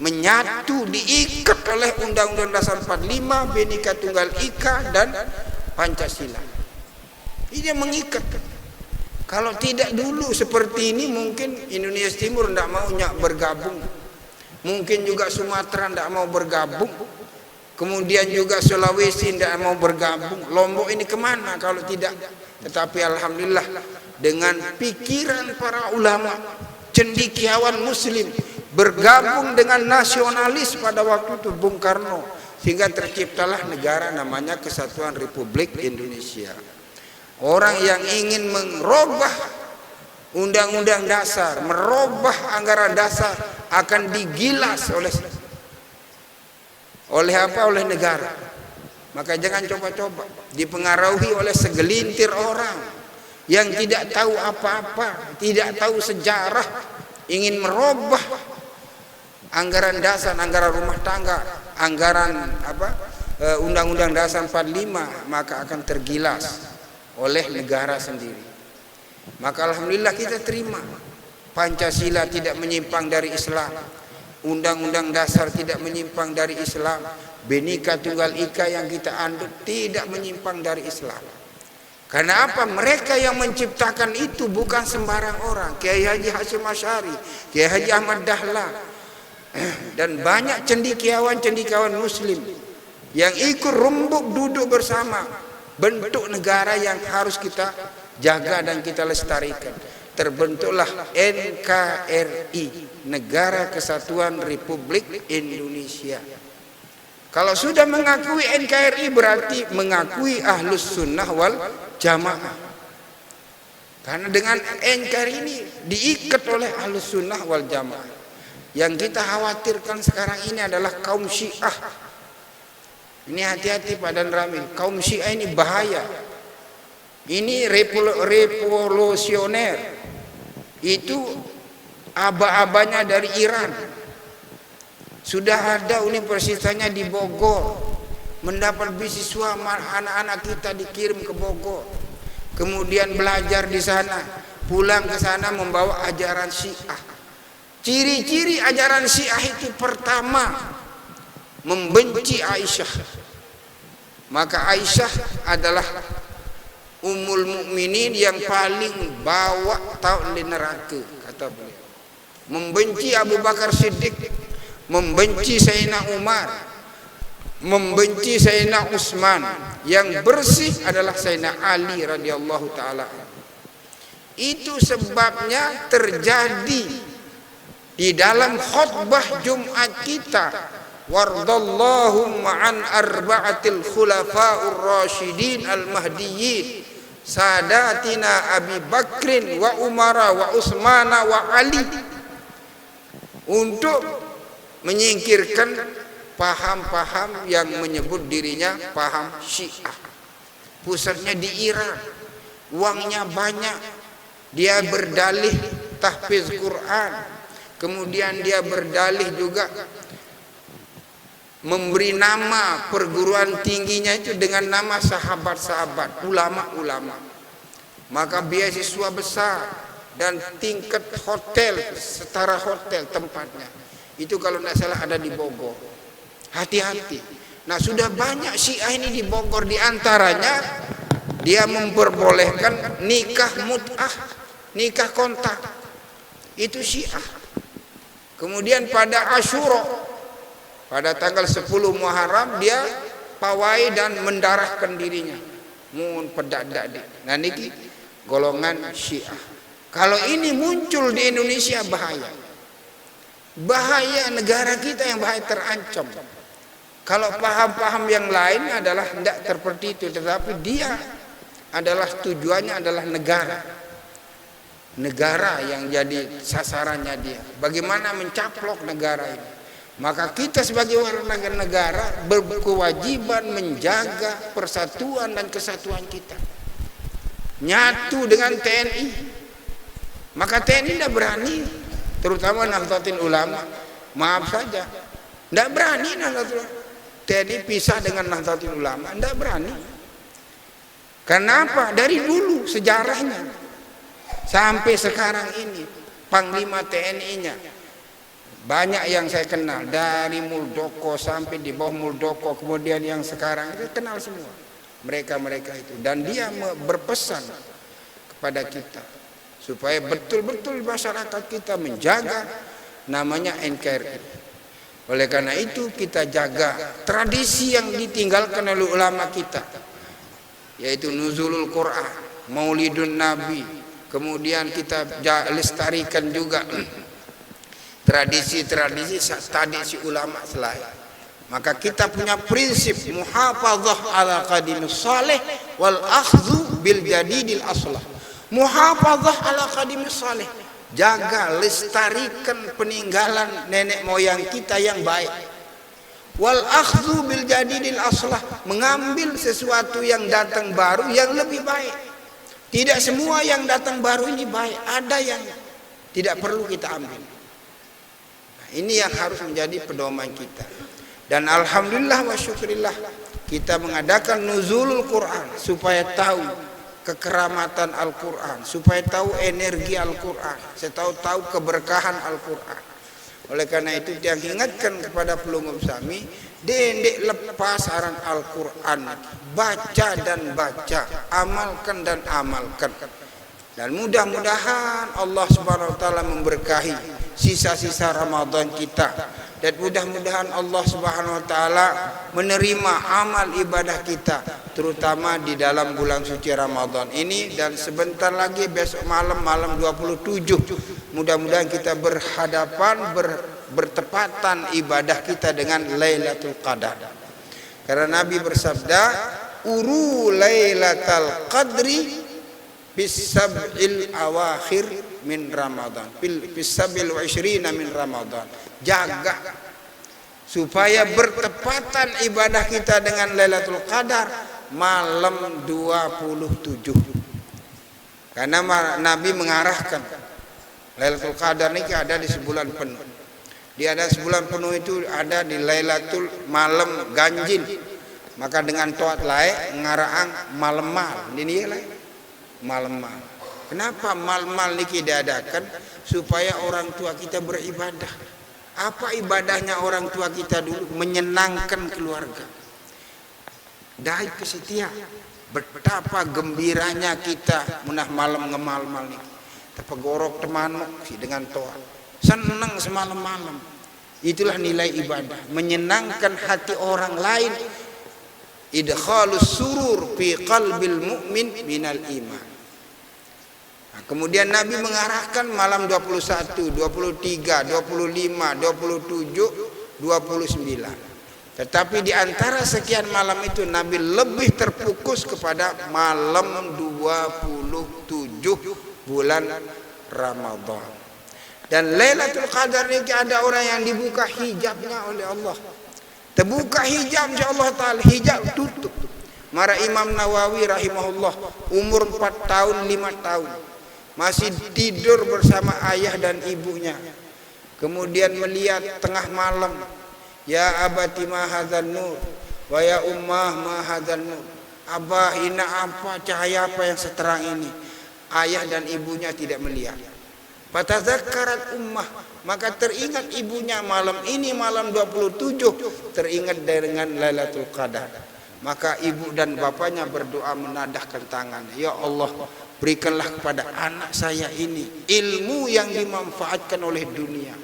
menyatu, diikat oleh Undang-Undang Dasar 45, Bhinneka Tunggal Ika dan Pancasila. Ini mengikat. Kalau tidak dulu seperti ini, mungkin Indonesia Timur tidak mau bergabung. Mungkin juga Sumatera tidak mau bergabung. Kemudian juga Sulawesi tidak mau bergabung. Lombok ini kemana kalau tidak? Tetapi alhamdulillah dengan pikiran para ulama, cendekiawan muslim, bergabung dengan nasionalis pada waktu itu Bung Karno, sehingga terciptalah negara namanya Kesatuan Republik Indonesia. Orang yang ingin merubah undang-undang dasar, merubah anggaran dasar akan digilas oleh apa? Oleh negara. Maka jangan coba-coba dipengaruhi oleh segelintir orang yang tidak tahu apa-apa, tidak tahu sejarah, ingin merubah anggaran dasar, anggaran rumah tangga, anggaran Undang-Undang Dasar 45, maka akan tergilas oleh negara sendiri. Maka alhamdulillah kita terima Pancasila tidak menyimpang dari Islam, Undang-Undang Dasar tidak menyimpang dari Islam, Bhinneka Tunggal Ika yang kita andut tidak menyimpang dari Islam. Karena apa? Mereka yang menciptakan itu bukan sembarang orang. Kiai Haji Hashim Asy'ari, Kiai Haji Ahmad Dahlan, dan banyak cendekiawan muslim yang ikut rembuk duduk bersama bentuk negara yang harus kita jaga dan kita lestarikan. Terbentuklah NKRI, Negara Kesatuan Republik Indonesia. Kalau sudah mengakui NKRI berarti mengakui Ahlus Sunnah wal Jamaah. Karena dengan NKRI ini diikat oleh Ahlus Sunnah wal Jamaah. Yang kita khawatirkan sekarang ini adalah kaum Syiah. Ini hati-hati Pak Dan Ramil, kaum Syiah ini bahaya. Ini revolusioner. Itu aba-abanya dari Iran. Sudah ada universitasnya di Bogor, mendapat beasiswa, anak-anak kita dikirim ke Bogor, kemudian belajar di sana, pulang ke sana membawa ajaran Syiah. Ciri-ciri ajaran Syiah itu pertama, membenci Aisyah. Maka Aisyah adalah Ummul Mukminin yang paling bawa tahu di neraka, kata beliau. Membenci Abu Bakar Siddiq, membenci Sayyidina Umar, membenci Sayyidina Utsman. Yang bersih adalah Sayyidina Ali radhiyallahu taala. Itu sebabnya terjadi di dalam khutbah Jumat kita, wardallahu ma'an arba'atil khulafa'ur rasyidin al-mahdiyyin sadatina Abi Bakrin wa Umara wa Utsmana wa Ali, untuk menyingkirkan paham-paham yang menyebut dirinya paham Syiah. pusatnya di Iran, uangnya banyak. Dia berdalih tahfiz Quran, kemudian dia berdalih juga memberi nama perguruan tingginya itu dengan nama sahabat-sahabat, ulama-ulama. Maka beasiswa besar dan tingkat hotel, setara hotel tempatnya itu kalau tidak salah ada di Bogor. Hati-hati. Nah, sudah banyak Syiah ini di Bogor, di antaranya dia memperbolehkan nikah mut'ah, nikah kontak. Itu Syiah. Kemudian pada Asyura, pada tanggal 10 Muharram dia pawai dan mendarahkan dirinya. Mun pedak-dak. Nah, niki golongan Syiah. Kalau ini muncul di Indonesia bahaya. Bahaya negara kita yang bahaya, terancam. Kalau paham-paham yang lain adalah tidak seperti itu, tetapi dia adalah tujuannya adalah negara. Negara yang jadi sasarannya dia. Bagaimana mencaplok negara ini? Maka kita sebagai warga negara berkewajiban menjaga persatuan dan kesatuan kita. Nyatu dengan TNI. Maka TNI tidak berani, terutama Nahdlatul Ulama. Maaf saja, tidak berani Nahdlatul Ulama. TNI pisah dengan Nahdlatul Ulama, tidak berani. Kenapa? Dari dulu sejarahnya sampai sekarang ini Panglima TNI-nya banyak yang saya kenal, dari Muldoko sampai di bawah Muldoko, kemudian yang sekarang itu kenal semua mereka itu. Dan dia berpesan kepada kita supaya betul-betul masyarakat kita menjaga namanya NKRI. Oleh karena itu kita jaga tradisi yang ditinggalkan oleh ulama kita, yaitu nuzulul Quran, Maulidun Nabi. Kemudian kita lestarikan juga tradisi-tradisi ulama selain. Maka kita punya prinsip muhafadzah ala qadimus salih wal akhdhu bil jadidil aslah. Muhafadzah ala qadimus salih, jaga lestarikan peninggalan nenek moyang kita yang baik. Wal akhdhu bil jadidil aslah, mengambil sesuatu yang datang baru yang lebih baik. Tidak semua yang datang baru ini baik, ada yang tidak perlu kita ambil. Nah, ini yang harus menjadi pedoman kita. Dan alhamdulillah wa syukurillah kita mengadakan nuzulul Quran supaya tahu kekeramatan Al-Quran, supaya tahu energi Al-Quran, supaya tahu keberkahan Al-Quran. Oleh karena itu yang ingatkan kepada pelunggup sami, dendek lepas aran Al-Quran, baca dan baca, amalkan dan amalkan. Dan mudah-mudahan Allah Subhanahu wa taala memberkahi sisa-sisa Ramadan kita. Dan mudah-mudahan Allah Subhanahu wa taala menerima amal ibadah kita, terutama di dalam bulan suci Ramadan ini. Dan sebentar lagi besok malam 27, mudah-mudahan kita bertepatan ibadah kita dengan Lailatul Qadar. Karena Nabi bersabda, uru Lailatul Qadri bis sab'il awakhir min Ramadan, bis sab'il wa ishrina min Ramadan. Jaga supaya bertepatan ibadah kita dengan Lailatul Qadar malam 27. Karena Nabi mengarahkan Lailatul Qadar ini ada di sebulan penuh. Dia ada sebulan penuh itu ada di Lailatul malam ganjil. Maka dengan toat lain ngaraang malam-mal. Ini ya malam-mal. Kenapa malam-mal ini diadakan? Supaya orang tua kita beribadah. Apa ibadahnya orang tua kita dulu? Menyenangkan keluarga. Dai kesetia. Betapa gembiranya kita menah malam ngemal-mal ini. Tepegorok temanuk sih dengan toa. Senang semalam-malam. Itulah nilai ibadah. Menyenangkan hati orang lain. Idkhalus surur fi qalbil mu'min minal iman. Nah, kemudian Nabi mengarahkan malam 21, 23, 25, 27, 29. Tetapi di antara sekian malam itu Nabi lebih terfokus kepada malam 27 bulan Ramadan. Dan Lailatul Qadar ini ada orang yang dibuka hijabnya oleh Allah. Terbuka hijab insya Allah Ta'ala, hijab tutup. Mara Imam Nawawi rahimahullah umur 4 tahun 5 tahun masih tidur bersama ayah dan ibunya. Kemudian melihat tengah malam, ya abati ma hadzal nur wa ya ummah ma hadzal nur. Abah, ini apa, cahaya apa yang seterang ini? Ayah dan ibunya tidak melihat. Fatazakkarat ummah, maka teringat ibunya malam ini malam 27 teringat dengan Lailatul Qadar. Maka ibu dan bapaknya berdoa menadahkan tangan, ya Allah, berikanlah kepada anak saya ini ilmu yang dimanfaatkan oleh dunia.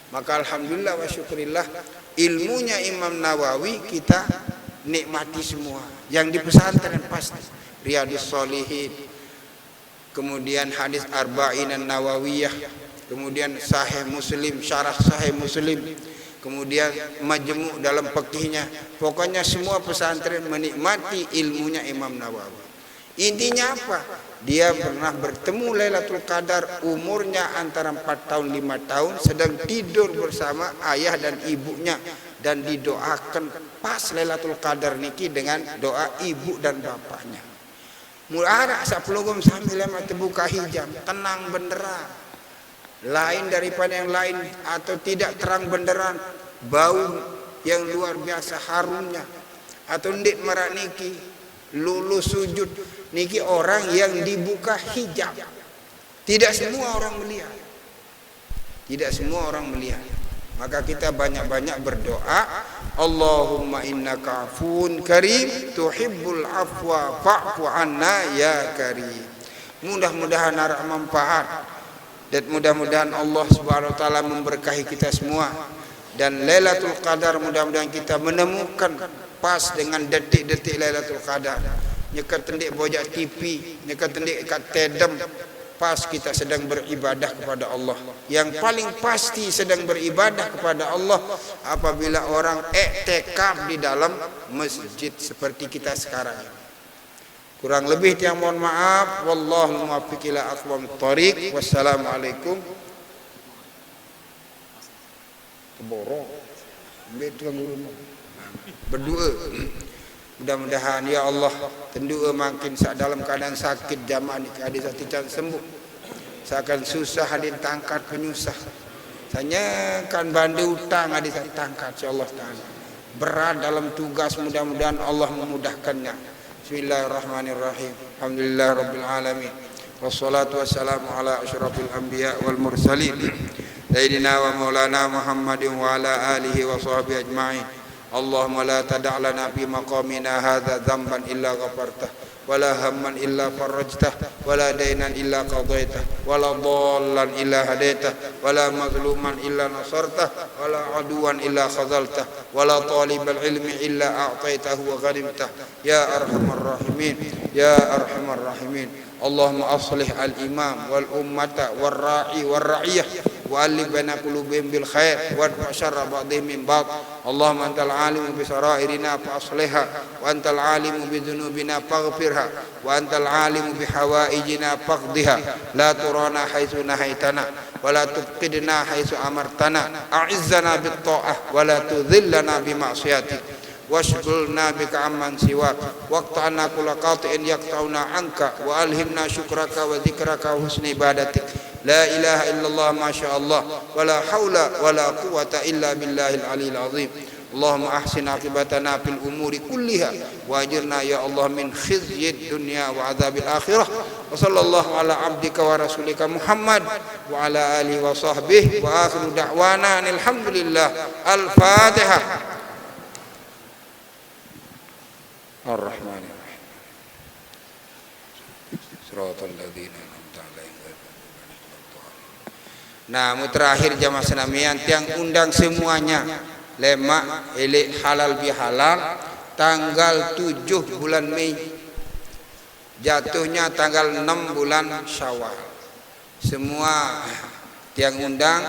Maka alhamdulillah wa syukurillah, ilmunya Imam Nawawi kita nikmati semua. Yang di pesantren pasti Riyadhus Shalihin, kemudian hadis Arba'in An-Nawawiyah, kemudian Sahih Muslim, syarah Sahih Muslim, kemudian majmu' dalam fikihnya. Pokoknya semua pesantren menikmati ilmunya Imam Nawawi. Intinya apa? Dia pernah bertemu Lailatul Qadar, umurnya antara 4 tahun 5 tahun, sedang tidur bersama ayah dan ibunya, dan didoakan pas Lailatul Qadar niki dengan doa ibu dan bapaknya. Mulai asa pelugum sambil mata buka hijab, tenang benderang, lain daripada yang lain, atau tidak terang benderang, bau yang luar biasa harumnya, atau ndik merak niki lulus sujud niki orang yang dibuka hijab. Tidak semua orang melihat, tidak semua orang melihat. Maka kita banyak-banyak berdoa, Allahumma innaka afuun karim tuhibbul afwa fa'fu anna ya karim. Mudah-mudahan ada manfaat, dan mudah-mudahan Allah Subhanahu wa taala memberkahi kita semua, dan Lailatul Qadar mudah-mudahan kita menemukan pas dengan detik-detik Lailatul Qadar. Nyekat tendik bojak TV, nyekat tendik kat tedem, pas kita sedang beribadah kepada Allah. Yang paling pasti sedang beribadah kepada Allah apabila orang i'tikaf di dalam masjid seperti kita sekarang. Kurang lebih yang mohon maaf, wallahu muwaffiq ila aqwamit thoriq. Wassalamualaikum. Keborong. Berdoa. Mudah-mudahan ya Allah tendua makin dalam keadaan sakit jamaah ni hadis tidak sembuh. Saya akan susah hadin tangkat penyusah. Saya kan bandu utang hadis tangkat insyaallah taala. Berat dalam tugas, mudah-mudahan Allah memudahkannya. Bismillahirrahmanirrahim. Alhamdulillahirabbil alamin. Wassalatu wassalamu ala asyrafil anbiya wal mursalin. Sayyidina wa maulana Muhammadin wa ala alihi wa sahbihi ajma'in. Allahumma la tada' lana fi maqamina hadza dhanban illa ghafartah, wala hamman illa farajtah, wala dainan illa qadaitah, wala dhallan illa hadaitah, wala mazluman illa nasartah, wala aduwan illa khazaltah, wala talibal ilmi illa a'taitahu wa ghanimtah. Ya arhamar rahimin, ya arhamar rahimin. Allahumma aslih al-imam wal ummata wal ra'i wal ra'iyah wa alif baina qulubihim bil khair wa syarra ba'dihim min ba'd. Allahumma antal alimu bi sarairina fa aslihha, wa antal alimu bi dhunubina faghfirha, wa antal alimu bi hawaijina faqdiha. La turana haitsu nahaitana wa la tubqidna haitsu amartana. A'izzana bit ta'ah wa la tudhillana bi ma'siyatik. Washghulna bika amman siwak waqta'na kulla qati'in yaqta'una anka wa alhimna syukraka wa dzikraka wa husni ibadatik. La ilaha illallah masyaallah wa la haula wa la quwwata illa billahil aliyil azim. Allahumma ahsin aqibatana fil umuri kulliha wa ajirna ya Allah min khizyid dunya wa adzabil akhirah. Wa sallallahu ala abdika wa rasulika Muhammad wa ala alihi wa sahbihi wa akhiru da'wana alhamdulillah. Al-Fatihah. Ar-Rahmanir-Rahim. Shiratal ladzina an'amta 'alaihim. Nah, terakhir jamaah senamian tiang undang semuanya lemak elek halal bihalal tanggal 7 bulan Mei, jatuhnya tanggal 6 bulan Syawal. Semua tiang undang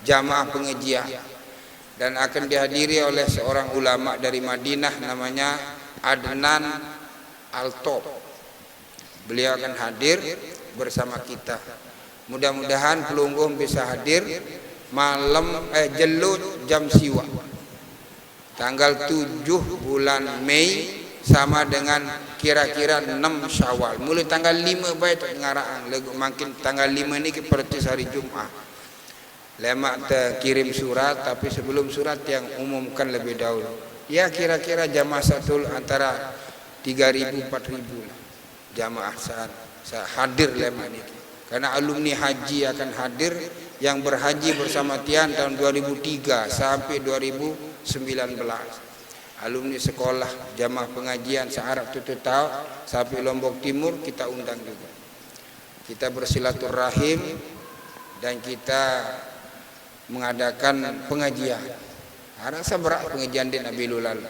jamaah pengajian, dan akan dihadiri oleh seorang ulama dari Madinah namanya Adnan Altop. Beliau akan hadir bersama kita. Mudah-mudahan pelunggung bisa hadir malam jelut jam siwa tanggal 7 bulan Mei sama dengan kira-kira 6 Syawal. Mulai tanggal 5 baik ngaraan lagu makin tanggal 5 ni seperti hari Jumaat. Lemak kirim surat, tapi sebelum surat yang umumkan lebih dahulu. Ya kira-kira jamaah satu antara 3.000 4.000 lah. Jamaah saat hadir lemak ini. Karena alumni haji akan hadir yang berhaji bersama Tian tahun 2003 sampai 2019. Alumni sekolah jamaah pengajian se-Arab Tutu Tau sampai Lombok Timur kita undang juga. Kita bersilaturahim dan kita mengadakan pengajian. Rasa berat pengajian di Nabi Lulal.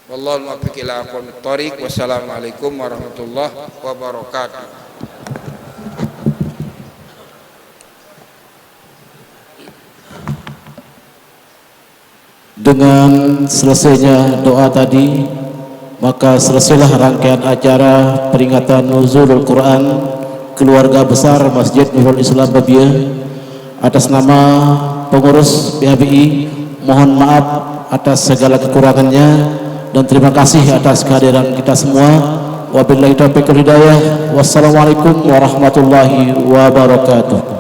Wallahu muwaffiq ila aqwamit thoriq. Wassalamualaikum warahmatullahi wabarakatuh. Dengan selesainya doa tadi, maka selesailah rangkaian acara peringatan Nuzulul Quran keluarga besar Masjid Nurul Islam Babiyah. Atas nama pengurus PHBI, mohon maaf atas segala kekurangannya dan terima kasih atas kehadiran kita semua. Wabillahi taufiq wal hidayah. Wassalamualaikum warahmatullahi wabarakatuh.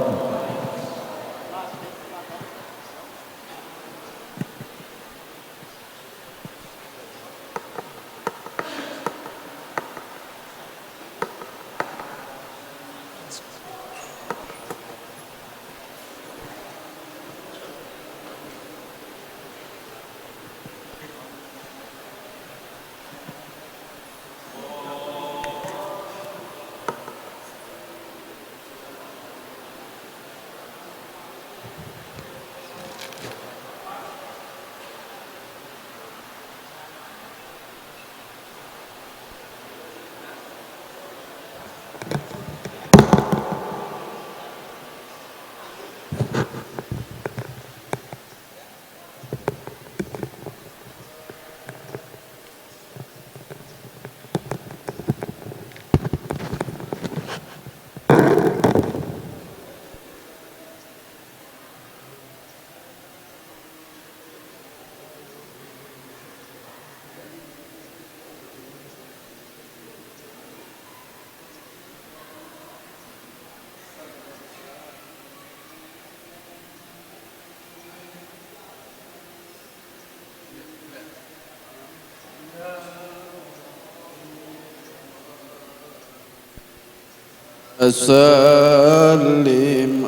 سلم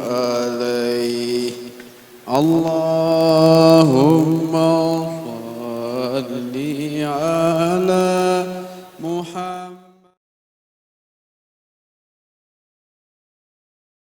عليه الله